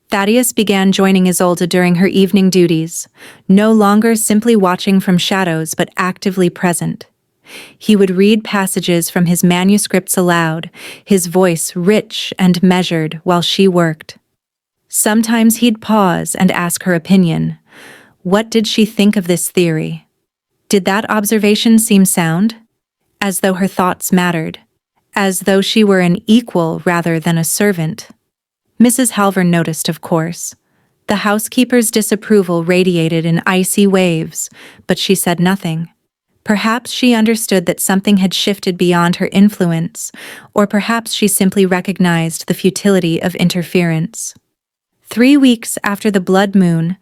Thaddeus began joining Isolde during her evening duties, no longer simply watching from shadows but actively present. He would read passages from his manuscripts aloud, his voice rich and measured while she worked. Sometimes he'd pause and ask her opinion. What did she think of this theory? Did that observation seem sound? As though her thoughts mattered. As though she were an equal rather than a servant. Mrs. Halvern noticed, of course. The housekeeper's disapproval radiated in icy waves, but she said nothing. Perhaps she understood that something had shifted beyond her influence, or perhaps she simply recognized the futility of interference. 3 weeks after the blood moon,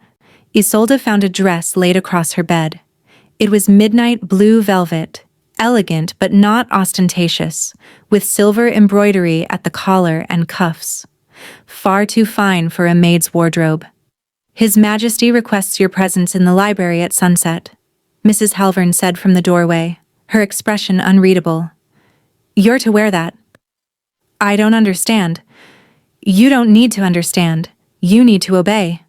Isolde found a dress laid across her bed. It was midnight blue velvet, elegant but not ostentatious, with silver embroidery at the collar and cuffs. Far too fine for a maid's wardrobe. His Majesty requests your presence in the library at sunset, Mrs. Halvern said from the doorway, her expression unreadable. You're to wear that. I don't understand. You don't need to understand. You need to obey.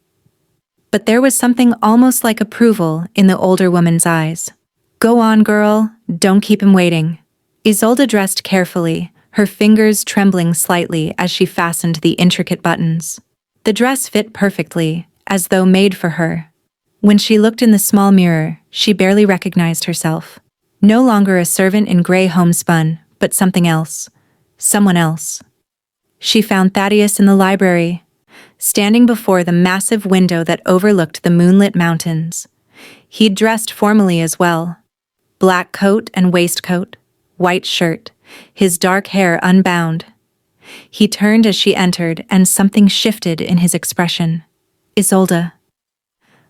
But there was something almost like approval in the older woman's eyes. Go on, girl. Don't keep him waiting. Isolde dressed carefully, her fingers trembling slightly as she fastened the intricate buttons. The dress fit perfectly, as though made for her. When she looked in the small mirror, she barely recognized herself. No longer a servant in gray homespun, but something else. Someone else. She found Thaddeus in the library, standing before the massive window that overlooked the moonlit mountains. He'd dressed formally as well. Black coat and waistcoat, white shirt, his dark hair unbound. He turned as she entered, and something shifted in his expression. Isolde.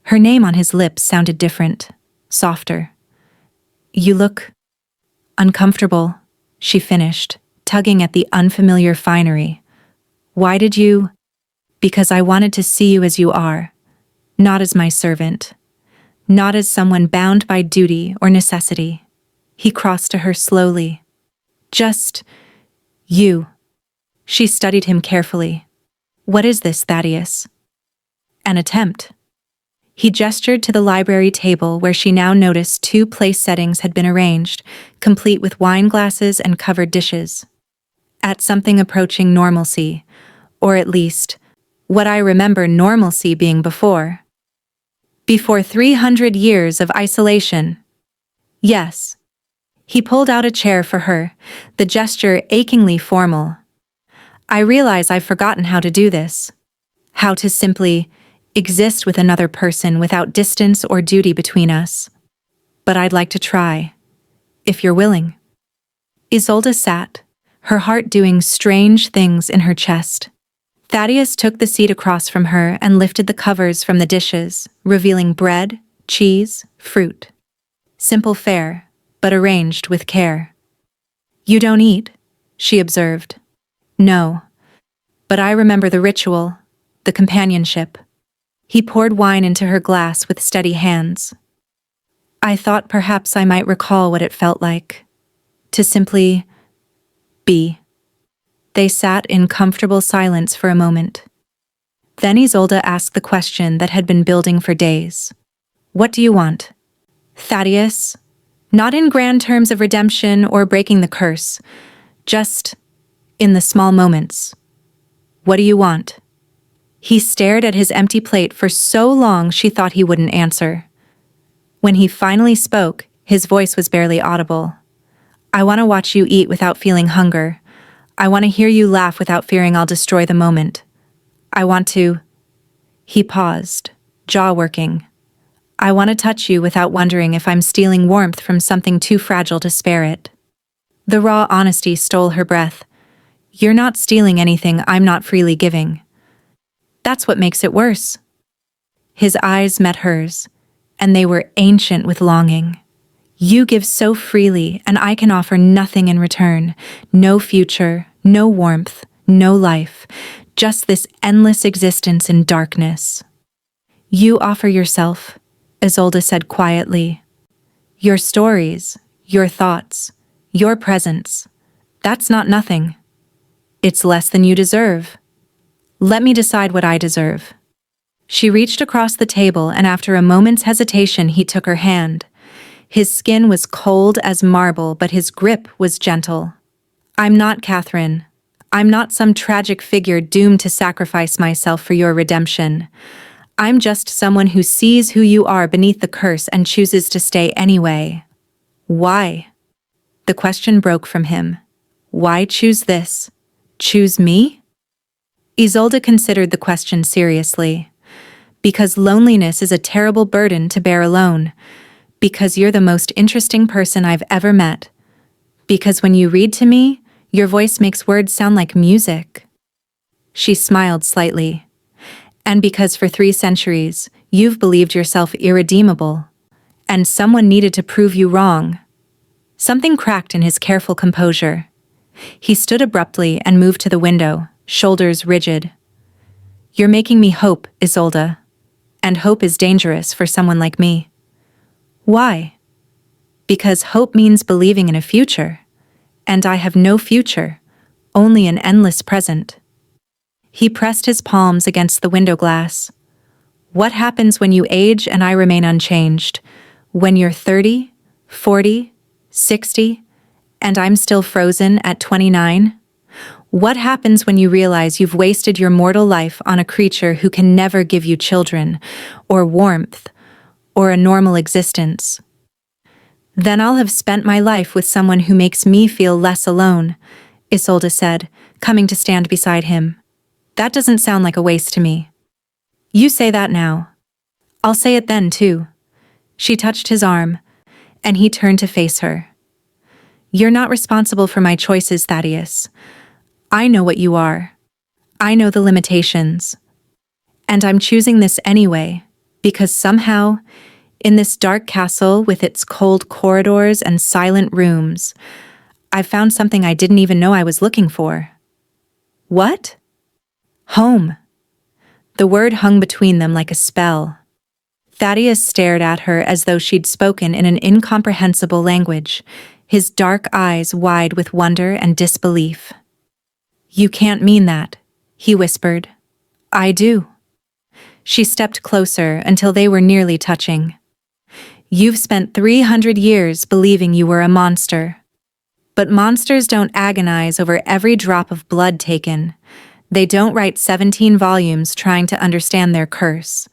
Her name on his lips sounded different, softer. You look uncomfortable, she finished, tugging at the unfamiliar finery. Why did you? Because I wanted to see you as you are, not as my servant, not as someone bound by duty or necessity. He crossed to her slowly. Just you. She studied him carefully. What is this, Thaddeus? An attempt. He gestured to the library table where she now noticed 2 place settings had been arranged, complete with wine glasses and covered dishes. At something approaching normalcy, or at least, what I remember normalcy being before. Before 300 years of isolation. Yes. He pulled out a chair for her, the gesture achingly formal. I realize I've forgotten how to do this. How to simply exist with another person without distance or duty between us. But I'd like to try, if you're willing. Isolde sat, her heart doing strange things in her chest. Thaddeus took the seat across from her and lifted the covers from the dishes, revealing bread, cheese, fruit. Simple fare, but arranged with care. You don't eat, she observed. No. But I remember the ritual, the companionship. He poured wine into her glass with steady hands. I thought perhaps I might recall what it felt like. To simply be. They sat in comfortable silence for a moment. Then Isolde asked the question that had been building for days. What do you want? Thaddeus? Not in grand terms of redemption or breaking the curse, just in the small moments. What do you want? He stared at his empty plate for so long she thought he wouldn't answer. When he finally spoke, his voice was barely audible. I want to watch you eat without feeling hunger. I want to hear you laugh without fearing I'll destroy the moment. I want to... He paused, jaw working. I want to touch you without wondering if I'm stealing warmth from something too fragile to spare it. The raw honesty stole her breath. You're not stealing anything I'm not freely giving. That's what makes it worse. His eyes met hers, and they were ancient with longing. You give so freely, and I can offer nothing in return. No future, no warmth, no life. Just this endless existence in darkness. You offer yourself, Isolde said quietly. Your stories, your thoughts, your presence. That's not nothing. It's less than you deserve. Let me decide what I deserve. She reached across the table, and after a moment's hesitation, he took her hand. His skin was cold as marble, but his grip was gentle. I'm not Catherine. I'm not some tragic figure doomed to sacrifice myself for your redemption. I'm just someone who sees who you are beneath the curse and chooses to stay anyway. Why? The question broke from him. Why choose this? Choose me? Isolde considered the question seriously. Because loneliness is a terrible burden to bear alone. Because you're the most interesting person I've ever met. Because when you read to me, your voice makes words sound like music. She smiled slightly. And because for 3 centuries, you've believed yourself irredeemable. And someone needed to prove you wrong. Something cracked in his careful composure. He stood abruptly and moved to the window, shoulders rigid. You're making me hope, Isolde. And hope is dangerous for someone like me. Why? Because hope means believing in a future. And I have no future. only an endless present. He pressed his palms against the window glass. What happens when you age and I remain unchanged? When you're 30, 40, 60, and I'm still frozen at 29? What happens when you realize you've wasted your mortal life on a creature who can never give you children, or warmth, or a normal existence? Then I'll have spent my life with someone who makes me feel less alone, Isolde said, coming to stand beside him. That doesn't sound like a waste to me. You say that now. I'll say it then, too. She touched his arm, and he turned to face her. You're not responsible for my choices, Thaddeus. I know what you are. I know the limitations. And I'm choosing this anyway, because somehow, in this dark castle with its cold corridors and silent rooms, I've found something I didn't even know I was looking for. What? Home. The word hung between them like a spell. Thaddeus stared at her as though she'd spoken in an incomprehensible language, his dark eyes wide with wonder and disbelief. You can't mean that, he whispered. I do. She stepped closer until they were nearly touching. You've spent 300 years believing you were a monster. But monsters don't agonize over every drop of blood taken. They don't write 17 volumes trying to understand their curse.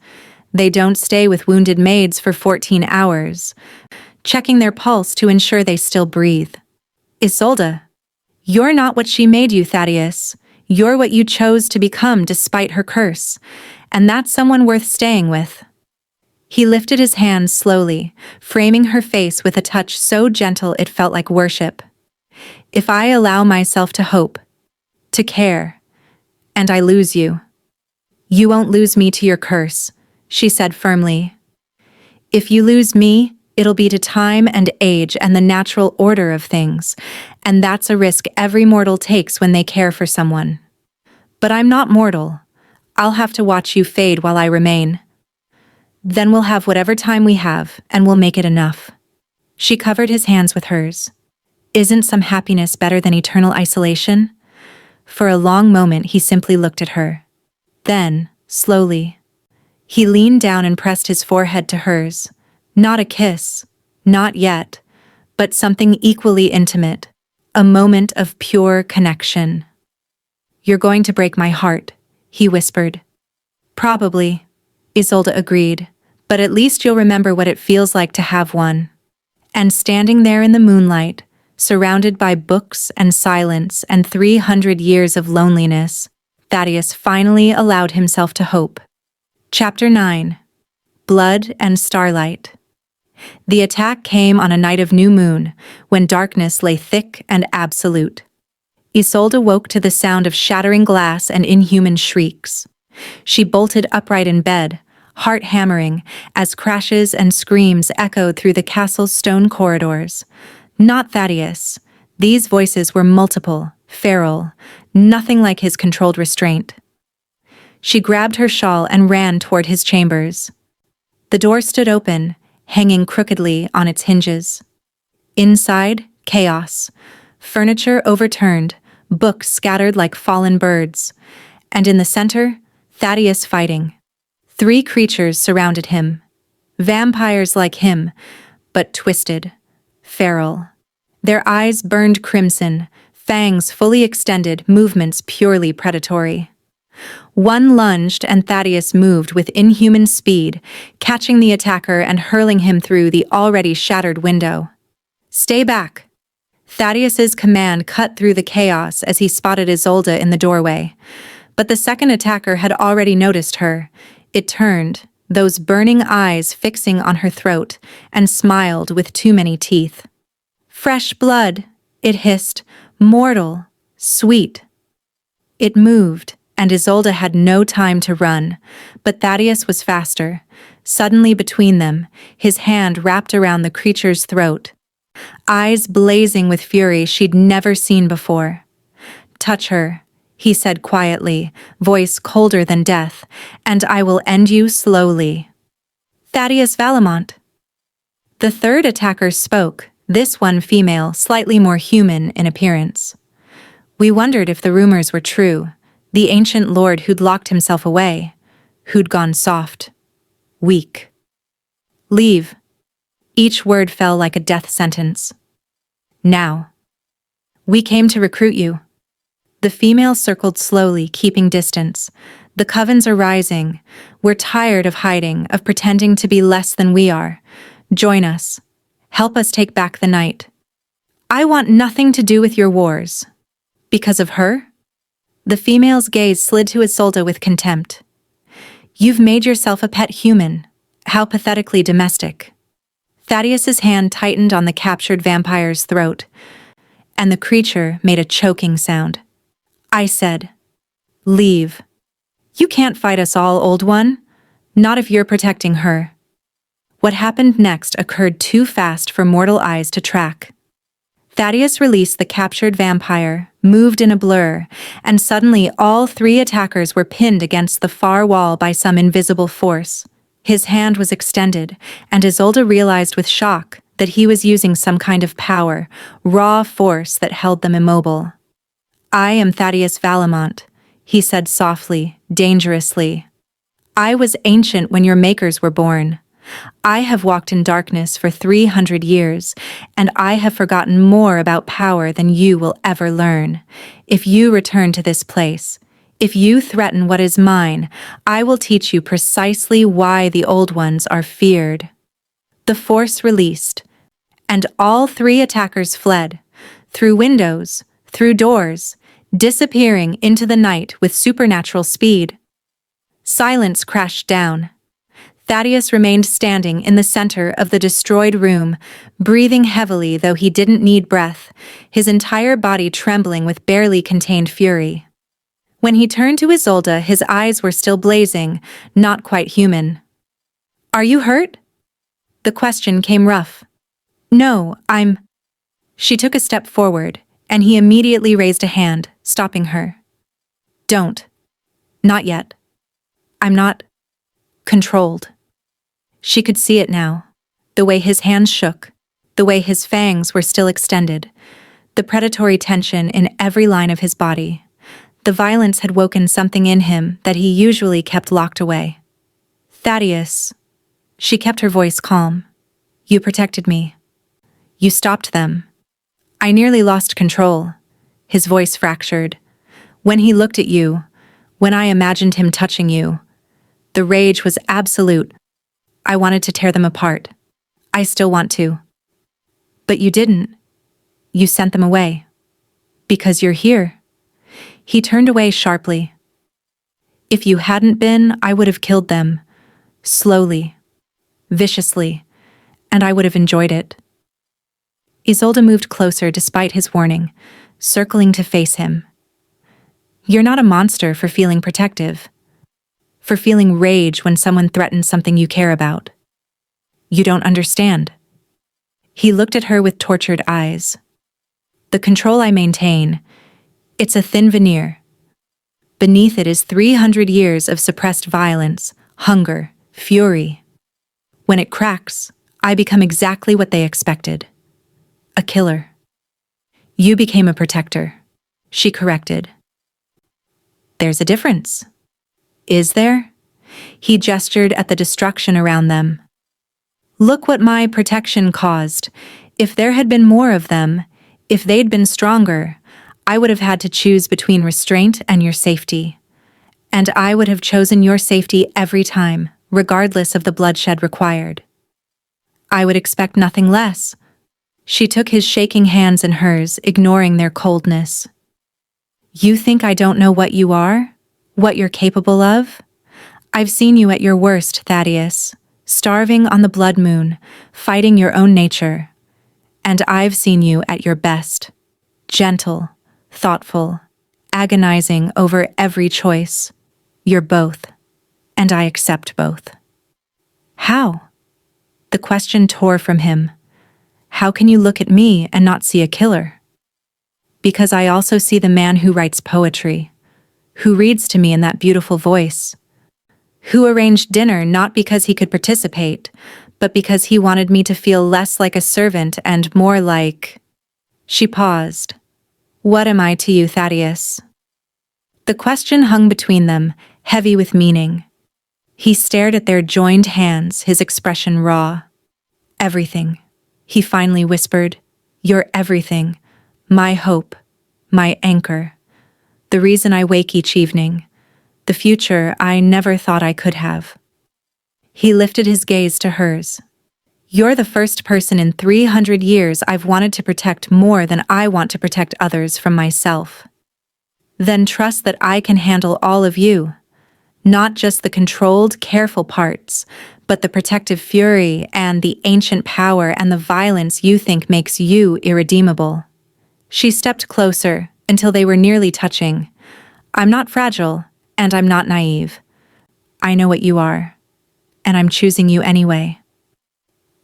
They don't stay with wounded maids for 14 hours, checking their pulse to ensure they still breathe. Isolde, you're not what she made you, Thaddeus. You're what you chose to become despite her curse, and that's someone worth staying with. He lifted his hands slowly, framing her face with a touch so gentle it felt like worship. If I allow myself to hope, to care, and I lose you, you won't lose me to your curse, she said firmly. If you lose me, it'll be to time and age and the natural order of things, and that's a risk every mortal takes when they care for someone. But I'm not mortal. I'll have to watch you fade while I remain. Then we'll have whatever time we have, and we'll make it enough. She covered his hands with hers. Isn't some happiness better than eternal isolation? For a long moment he simply looked at her. Then, slowly, he leaned down and pressed his forehead to hers. Not a kiss, not yet, but something equally intimate, a moment of pure connection. You're going to break my heart, he whispered. Probably, Isolde agreed, but at least you'll remember what it feels like to have one. And standing there in the moonlight, surrounded by books and silence and 300 years of loneliness, Thaddeus finally allowed himself to hope. Chapter 9. Blood and Starlight. The attack came on a night of new moon, when darkness lay thick and absolute. Isolde woke to the sound of shattering glass and inhuman shrieks. She bolted upright in bed, heart hammering, as crashes and screams echoed through the castle's stone corridors. Not Thaddeus. These voices were multiple, feral, nothing like his controlled restraint. She grabbed her shawl and ran toward his chambers. The door stood open, hanging crookedly on its hinges. Inside, chaos. Furniture overturned, books scattered like fallen birds. And in the center, Thaddeus fighting. 3 creatures surrounded him. Vampires like him, but twisted, feral. Their eyes burned crimson, fangs fully extended, movements purely predatory. One lunged and Thaddeus moved with inhuman speed, catching the attacker and hurling him through the already shattered window. Stay back! Thaddeus's command cut through the chaos as he spotted Isolde in the doorway. But the second attacker had already noticed her. It turned, those burning eyes fixing on her throat, and smiled with too many teeth. Fresh blood, it hissed, mortal, sweet. It moved, and Isolde had no time to run, but Thaddeus was faster. Suddenly between them, his hand wrapped around the creature's throat. Eyes blazing with fury she'd never seen before. Touch her, he said quietly, voice colder than death, and I will end you slowly. Thaddeus Valamont. The third attacker spoke, this one female, slightly more human in appearance. We wondered if the rumors were true, the ancient lord who'd locked himself away, who'd gone soft, weak. Leave. Each word fell like a death sentence. Now. We came to recruit you. The female circled slowly, keeping distance. The covens are rising. We're tired of hiding, of pretending to be less than we are. Join us. Help us take back the night. I want nothing to do with your wars. Because of her? The female's gaze slid to Isolde with contempt. You've made yourself a pet human. How pathetically domestic. Thaddeus's hand tightened on the captured vampire's throat, and the creature made a choking sound. I said, leave. You can't fight us all, old one. Not if you're protecting her. What happened next occurred too fast for mortal eyes to track. Thaddeus released the captured vampire, moved in a blur, and suddenly all three attackers were pinned against the far wall by some invisible force. His hand was extended, and Isolde realized with shock that he was using some kind of power, raw force that held them immobile. I am Thaddeus Valamont, he said softly, dangerously. I was ancient when your makers were born. I have walked in darkness for 300 years, and I have forgotten more about power than you will ever learn. If you return to this place, if you threaten what is mine, I will teach you precisely why the old ones are feared. The force released, and all three attackers fled, through windows, through doors, disappearing into the night with supernatural speed. Silence crashed down. Thaddeus remained standing in the center of the destroyed room, breathing heavily though he didn't need breath, his entire body trembling with barely contained fury. When he turned to Isolde, his eyes were still blazing, not quite human. Are you hurt? The question came rough. No, I'm... She took a step forward, and he immediately raised a hand, stopping her. Don't. Not yet. I'm not... controlled. She could see it now. The way his hands shook, the way his fangs were still extended, the predatory tension in every line of his body. The violence had woken something in him that he usually kept locked away. Thaddeus. She kept her voice calm. You protected me. You stopped them. I nearly lost control. His voice fractured. When he looked at you, when I imagined him touching you, the rage was absolute. I wanted to tear them apart. I still want to. But you didn't. You sent them away. Because you're here. He turned away sharply. If you hadn't been, I would have killed them. Slowly. Viciously. And I would have enjoyed it. Isolde moved closer despite his warning, circling to face him. You're not a monster for feeling protective. For feeling rage when someone threatens something you care about. You don't understand. He looked at her with tortured eyes. The control I maintain, it's a thin veneer. Beneath it is 300 years of suppressed violence, hunger, fury. When it cracks, I become exactly what they expected. A killer. You became a protector, she corrected. There's a difference. Is there? He gestured at the destruction around them. Look what my protection caused. If there had been more of them, if they'd been stronger, I would have had to choose between restraint and your safety. And I would have chosen your safety every time, regardless of the bloodshed required. I would expect nothing less. She took his shaking hands in hers, ignoring their coldness. You think I don't know what you are? What you're capable of? I've seen you at your worst, Thaddeus, starving on the blood moon, fighting your own nature. And I've seen you at your best, gentle, thoughtful, agonizing over every choice. You're both, and I accept both. How? The question tore from him. How can you look at me and not see a killer? Because I also see the man who writes poetry, who reads to me in that beautiful voice, who arranged dinner not because he could participate, but because he wanted me to feel less like a servant and more like... She paused. What am I to you, Thaddeus? The question hung between them, heavy with meaning. He stared at their joined hands, his expression raw. Everything, he finally whispered. You're everything. My hope. My anchor. The reason I wake each evening. The future I never thought I could have. He lifted his gaze to hers. You're the first person in 300 years I've wanted to protect more than I want to protect others from myself. Then trust that I can handle all of you. Not just the controlled, careful parts, but the protective fury and the ancient power and the violence you think makes you irredeemable. She stepped closer until they were nearly touching. I'm not fragile, and I'm not naive. I know what you are, and I'm choosing you anyway.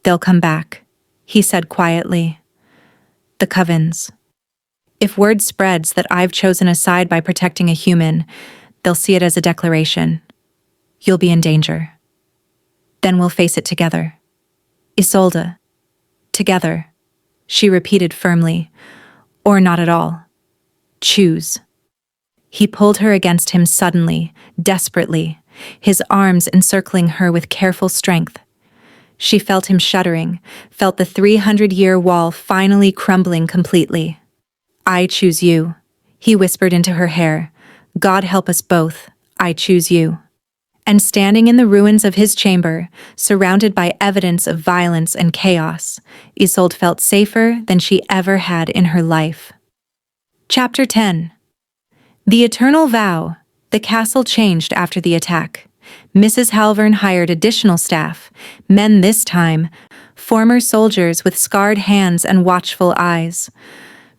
They'll come back, he said quietly. The Covens. If word spreads that I've chosen a side by protecting a human, they'll see it as a declaration. You'll be in danger. Then we'll face it together. Isolde. Together, she repeated firmly. Or not at all. Choose. He pulled her against him suddenly, desperately, his arms encircling her with careful strength. She felt him shuddering, felt the 300-year wall finally crumbling completely. I choose you, he whispered into her hair. God help us both, I choose you. And standing in the ruins of his chamber, surrounded by evidence of violence and chaos, Isolde felt safer than she ever had in her life. Chapter 10. The Eternal Vow. The castle changed after the attack. Mrs. Halvern hired additional staff, men this time, former soldiers with scarred hands and watchful eyes.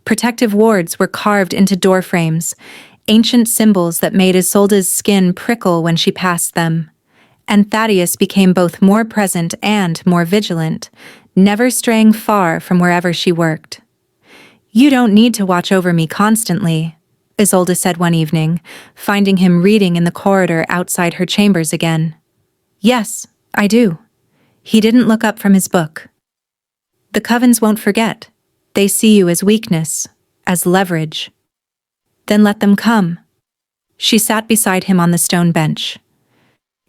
Protective wards were carved into door frames, ancient symbols that made Isolde's skin prickle when she passed them. And Thaddeus became both more present and more vigilant, never straying far from wherever she worked. You don't need to watch over me constantly, Isolde said one evening, finding him reading in the corridor outside her chambers again. Yes, I do. He didn't look up from his book. The Covens won't forget. They see you as weakness, as leverage. Then let them come. She sat beside him on the stone bench.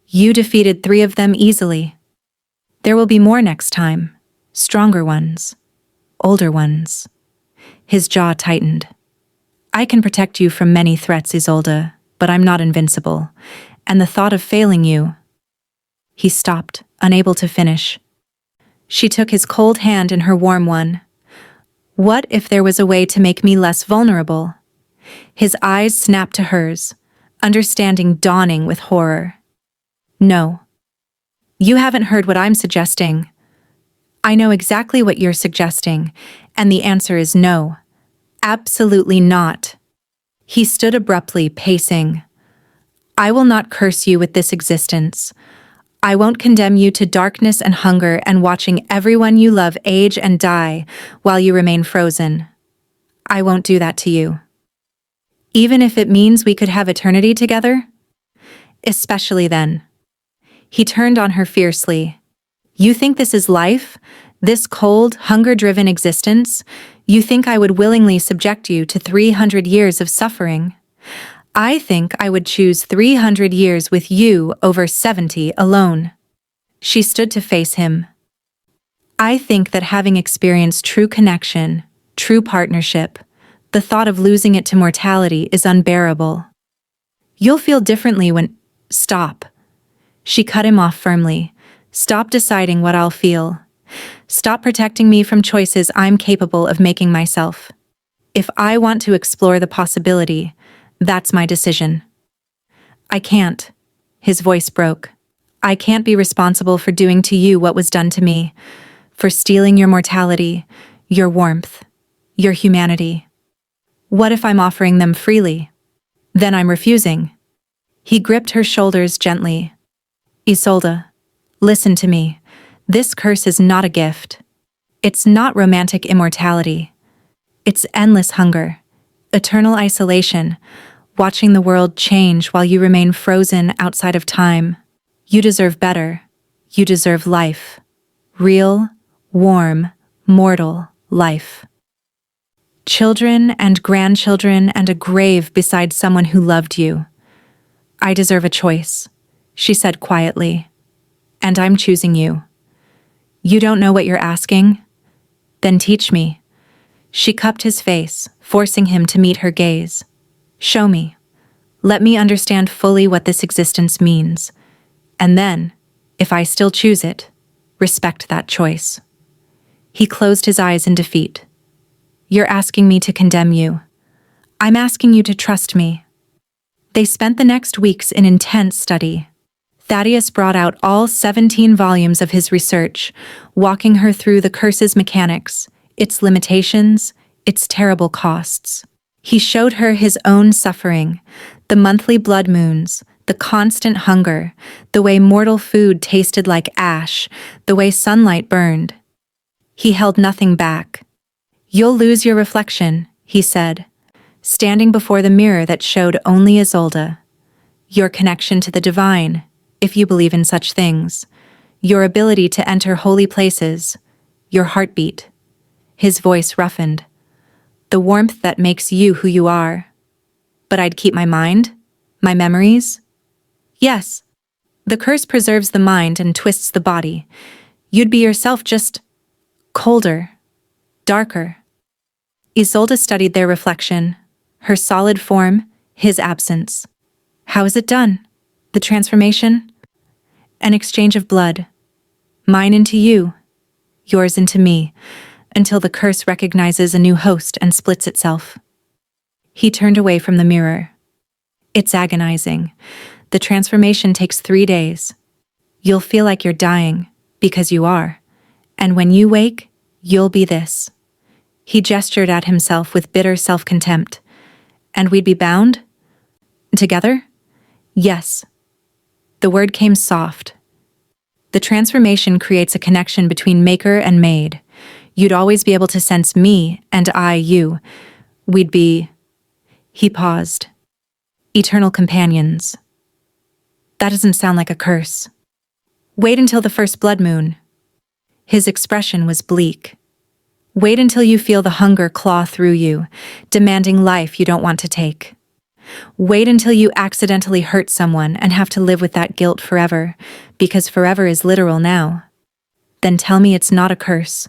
You defeated 3 of them easily. There will be more next time. Stronger ones. Older ones. His jaw tightened. I can protect you from many threats, Isolde, but I'm not invincible. And the thought of failing you... He stopped, unable to finish. She took his cold hand in her warm one. What if there was a way to make me less vulnerable? His eyes snapped to hers, understanding dawning with horror. No. You haven't heard what I'm suggesting. I know exactly what you're suggesting, and the answer is no. Absolutely not. He stood abruptly, pacing. I will not curse you with this existence. I won't condemn you to darkness and hunger and watching everyone you love age and die while you remain frozen. I won't do that to you. Even if it means we could have eternity together? Especially then. He turned on her fiercely. You think this is life? This cold, hunger-driven existence? You think I would willingly subject you to 300 years of suffering? I think I would choose 300 years with you over 70 alone. She stood to face him. I think that having experienced true connection, true partnership, the thought of losing it to mortality is unbearable. You'll feel differently when... Stop. She cut him off firmly. Stop deciding what I'll feel. Stop protecting me from choices I'm capable of making myself. If I want to explore the possibility, that's my decision. I can't. His voice broke. I can't be responsible for doing to you what was done to me, for stealing your mortality, your warmth, your humanity. What if I'm offering them freely? Then I'm refusing. He gripped her shoulders gently. Isolde, listen to me. This curse is not a gift. It's not romantic immortality. It's endless hunger, eternal isolation, watching the world change while you remain frozen outside of time. You deserve better. You deserve life. Real, warm, mortal life. Children and grandchildren and a grave beside someone who loved you. I deserve a choice, she said quietly. And I'm choosing you. You don't know what you're asking? Then teach me. She cupped his face, forcing him to meet her gaze. Show me. Let me understand fully what this existence means. And then, if I still choose it, respect that choice. He closed his eyes in defeat. You're asking me to condemn you. I'm asking you to trust me. They spent the next weeks in intense study. Thaddeus brought out all 17 volumes of his research, walking her through the curse's mechanics, its limitations, its terrible costs. He showed her his own suffering, the monthly blood moons, the constant hunger, the way mortal food tasted like ash, the way sunlight burned. He held nothing back. You'll lose your reflection, he said, standing before the mirror that showed only Isolde. Your connection to the divine, if you believe in such things, your ability to enter holy places, your heartbeat. His voice roughened. The warmth that makes you who you are. But I'd keep my mind? My memories? Yes. The curse preserves the mind and twists the body. You'd be yourself, just colder, darker. Isolde studied their reflection, her solid form, his absence. How is it done? The transformation? An exchange of blood. Mine into you, yours into me, until the curse recognizes a new host and splits itself. He turned away from the mirror. It's agonizing. The transformation takes 3 days. You'll feel like you're dying, because you are. And when you wake, you'll be this. He gestured at himself with bitter self-contempt. And we'd be bound? Together? Yes. The word came soft. The transformation creates a connection between maker and maid. You'd always be able to sense me and I you. We'd be... He paused. Eternal companions. That doesn't sound like a curse. Wait until the first blood moon. His expression was bleak. Wait until you feel the hunger claw through you, demanding life you don't want to take. Wait until you accidentally hurt someone and have to live with that guilt forever, because forever is literal now. Then tell me it's not a curse.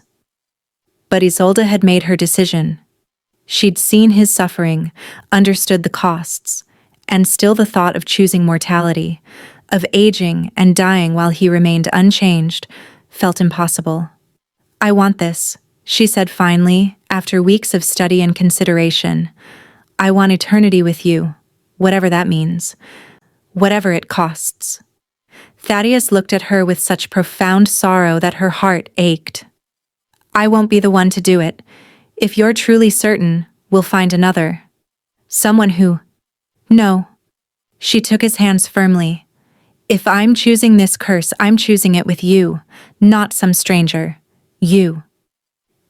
But Isolde had made her decision. She'd seen his suffering, understood the costs, and still the thought of choosing mortality, of aging and dying while he remained unchanged, felt impossible. I want this, she said finally, after weeks of study and consideration. I want eternity with you, whatever that means, whatever it costs. Thaddeus looked at her with such profound sorrow that her heart ached. I won't be the one to do it. If you're truly certain, we'll find another. Someone who... No. She took his hands firmly. If I'm choosing this curse, I'm choosing it with you, not some stranger. You.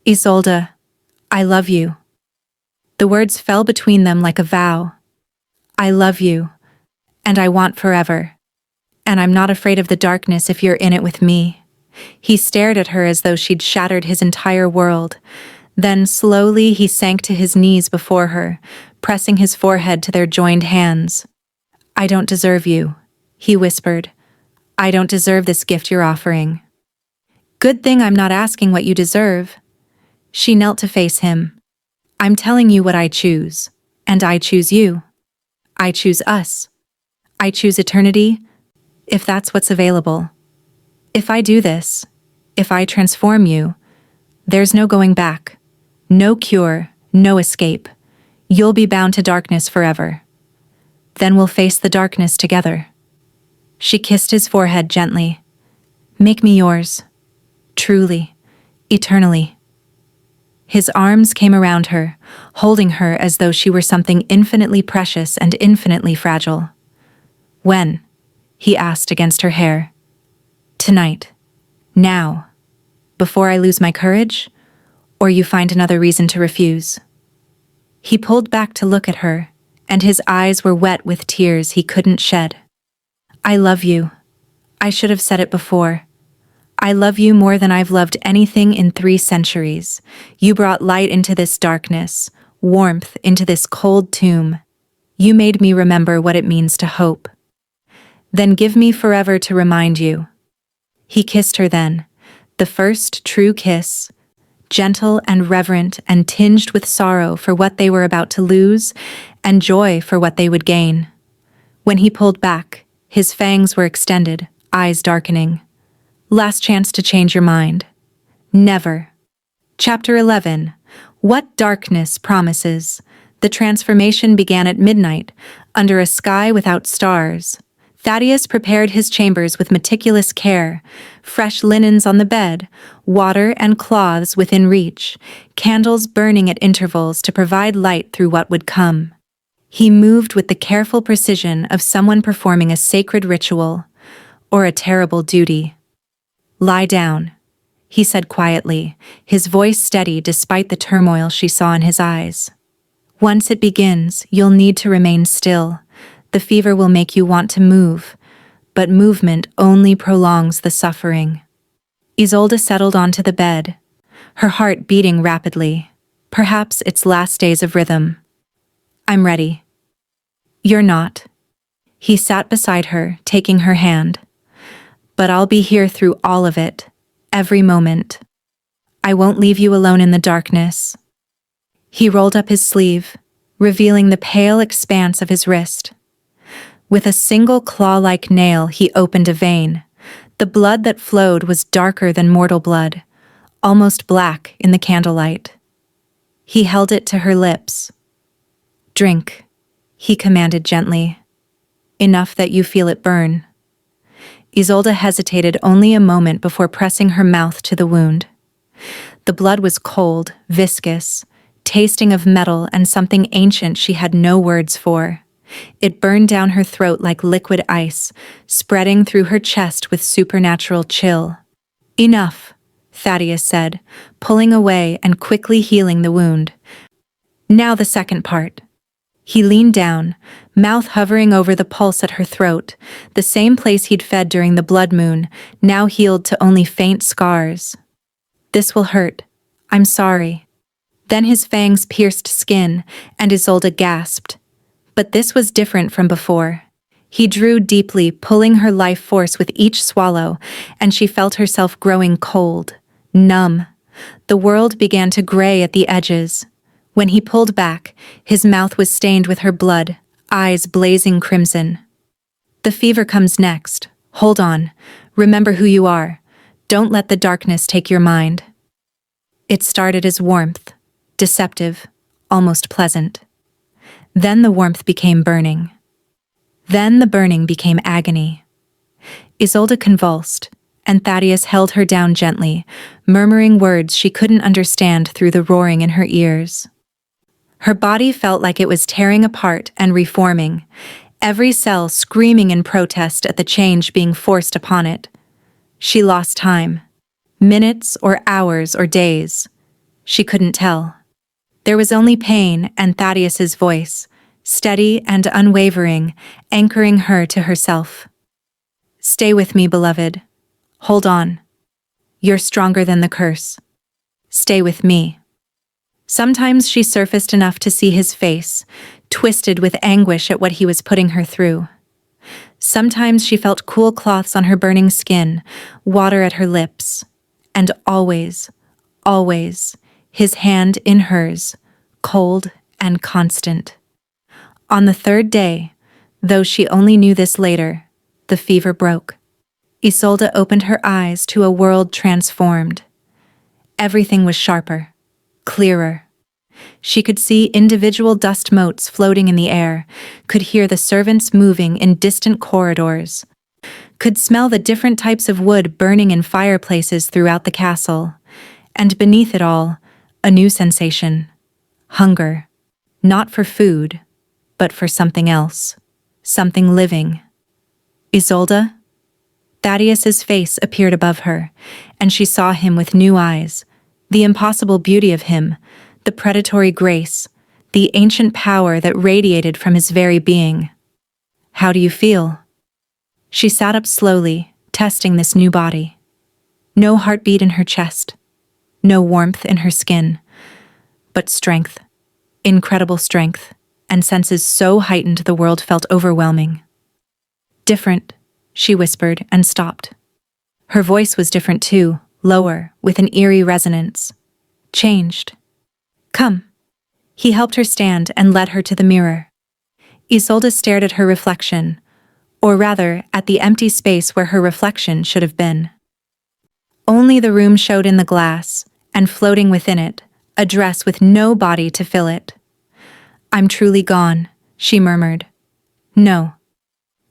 Isolde, I love you. The words fell between them like a vow. I love you, and I want forever. And I'm not afraid of the darkness if you're in it with me. He stared at her as though she'd shattered his entire world. Then slowly he sank to his knees before her, pressing his forehead to their joined hands. I don't deserve you, he whispered. I don't deserve this gift you're offering. Good thing I'm not asking what you deserve. She knelt to face him. I'm telling you what I choose, and I choose you. I choose us. I choose eternity, if that's what's available. If I do this, if I transform you, there's no going back, no cure, no escape. You'll be bound to darkness forever. Then we'll face the darkness together. She kissed his forehead gently. Make me yours, truly, eternally. His arms came around her, holding her as though she were something infinitely precious and infinitely fragile. When? He asked against her hair. Tonight. Now. Before I lose my courage? Or you find another reason to refuse? He pulled back to look at her, and his eyes were wet with tears he couldn't shed. I love you. I should have said it before. I love you more than I've loved anything in 3 centuries. You brought light into this darkness, warmth into this cold tomb. You made me remember what it means to hope. Then give me forever to remind you. He kissed her then, the first true kiss, gentle and reverent and tinged with sorrow for what they were about to lose and joy for what they would gain. When he pulled back, his fangs were extended, eyes darkening. Last chance to change your mind. Never. Chapter 11. What Darkness Promises. The transformation began at midnight, under a sky without stars. Thaddeus prepared his chambers with meticulous care, fresh linens on the bed, water and cloths within reach, candles burning at intervals to provide light through what would come. He moved with the careful precision of someone performing a sacred ritual, or a terrible duty. Lie down, he said quietly, his voice steady despite the turmoil she saw in his eyes. Once it begins, you'll need to remain still. The fever will make you want to move, but movement only prolongs the suffering. Isolde settled onto the bed, her heart beating rapidly, perhaps its last days of rhythm. I'm ready. You're not. He sat beside her, taking her hand. But I'll be here through all of it, every moment. I won't leave you alone in the darkness. He rolled up his sleeve, revealing the pale expanse of his wrist. With a single claw-like nail, he opened a vein. The blood that flowed was darker than mortal blood, almost black in the candlelight. He held it to her lips. Drink, he commanded gently. Enough that you feel it burn. Isolde hesitated only a moment before pressing her mouth to the wound. The blood was cold, viscous, tasting of metal and something ancient she had no words for. It burned down her throat like liquid ice, spreading through her chest with supernatural chill. Enough, Thaddeus said, pulling away and quickly healing the wound. Now the second part. He leaned down, mouth hovering over the pulse at her throat, the same place he'd fed during the blood moon, now healed to only faint scars. This will hurt. I'm sorry. Then his fangs pierced skin, and Isolde gasped. But this was different from before. He drew deeply, pulling her life force with each swallow, and she felt herself growing cold, numb. The world began to gray at the edges. When he pulled back, his mouth was stained with her blood, eyes blazing crimson. The fever comes next. Hold on. Remember who you are. Don't let the darkness take your mind. It started as warmth, deceptive, almost pleasant. Then the warmth became burning. Then the burning became agony. Isolde convulsed, and Thaddeus held her down gently, murmuring words she couldn't understand through the roaring in her ears. Her body felt like it was tearing apart and reforming, every cell screaming in protest at the change being forced upon it. She lost time. Minutes or hours or days. She couldn't tell. There was only pain and Thaddeus's voice, steady and unwavering, anchoring her to herself. Stay with me, beloved. Hold on. You're stronger than the curse. Stay with me. Sometimes she surfaced enough to see his face, twisted with anguish at what he was putting her through. Sometimes she felt cool cloths on her burning skin, water at her lips. And always, always, his hand in hers, cold and constant. On the third day, though she only knew this later, the fever broke. Isolde opened her eyes to a world transformed. Everything was sharper, clearer. She could see individual dust motes floating in the air, could hear the servants moving in distant corridors, could smell the different types of wood burning in fireplaces throughout the castle, and beneath it all, a new sensation. Hunger. Not for food, but for something else. Something living. Isolde? Thaddeus's face appeared above her, and she saw him with new eyes, the impossible beauty of him, the predatory grace, the ancient power that radiated from his very being. How do you feel? She sat up slowly, testing this new body. No heartbeat in her chest, no warmth in her skin, but strength, incredible strength, and senses so heightened the world felt overwhelming. Different, she whispered and stopped. Her voice was different too, lower, with an eerie resonance. Changed. Come. He helped her stand and led her to the mirror. Isolde stared at her reflection, or rather, at the empty space where her reflection should have been. Only the room showed in the glass, and floating within it, a dress with no body to fill it. I'm truly gone, she murmured. No.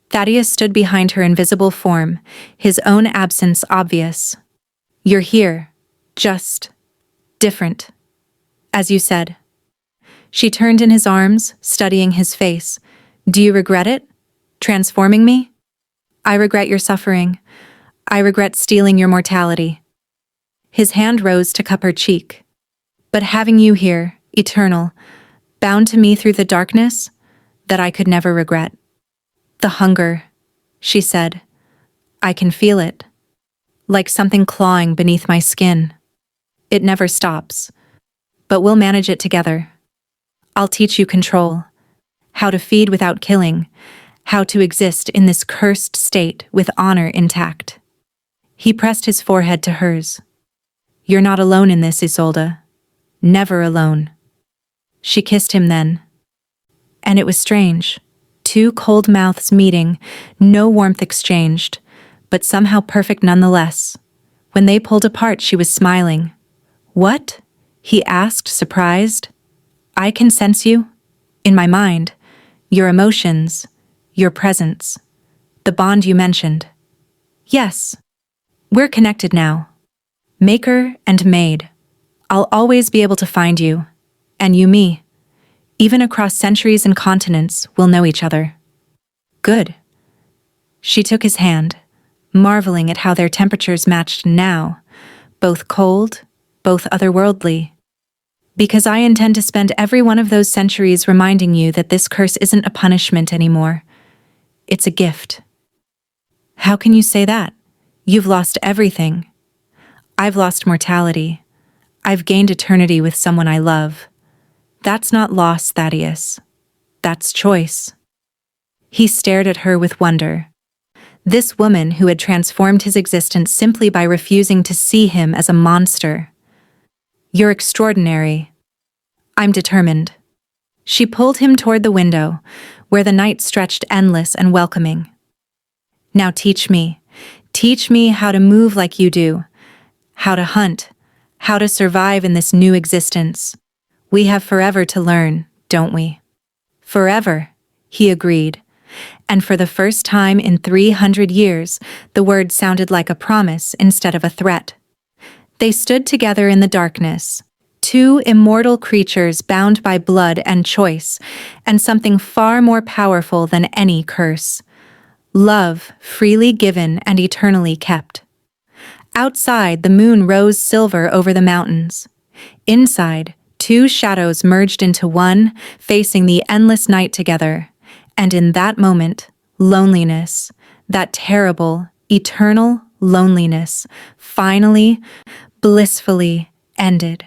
Thaddeus stood behind her invisible form, his own absence obvious. You're here, just different. As you said. She turned in his arms, studying his face. Do you regret it? Transforming me? I regret your suffering. I regret stealing your mortality. His hand rose to cup her cheek. But having you here, eternal, bound to me through the darkness, that I could never regret. The hunger, she said. I can feel it. Like something clawing beneath my skin. It never stops. But we'll manage it together. I'll teach you control. How to feed without killing. How to exist in this cursed state with honor intact. He pressed his forehead to hers. You're not alone in this, Isolde. Never alone. She kissed him then. And it was strange. Two cold mouths meeting, no warmth exchanged, but somehow perfect nonetheless. When they pulled apart, she was smiling. What? He asked, surprised. I can sense you. In my mind. Your emotions. Your presence. The bond you mentioned. Yes. We're connected now. Maker and maid. I'll always be able to find you. And you me. Even across centuries and continents, we'll know each other. Good. She took his hand, marveling at how their temperatures matched now, both cold, both otherworldly. Because I intend to spend every one of those centuries reminding you that this curse isn't a punishment anymore. It's a gift. How can you say that? You've lost everything. I've lost mortality. I've gained eternity with someone I love. That's not loss, Thaddeus. That's choice. He stared at her with wonder. This woman who had transformed his existence simply by refusing to see him as a monster. You're extraordinary. I'm determined. She pulled him toward the window, where the night stretched endless and welcoming. Now teach me how to move like you do, how to hunt, how to survive in this new existence. We have forever to learn, don't we? Forever, he agreed. And for the first time in 300 years, the word sounded like a promise instead of a threat. They stood together in the darkness, two immortal creatures bound by blood and choice, and something far more powerful than any curse. Love, freely given and eternally kept. Outside, the moon rose silver over the mountains. Inside, two shadows merged into one, facing the endless night together. And in that moment, loneliness, that terrible, eternal loneliness, finally, blissfully ended.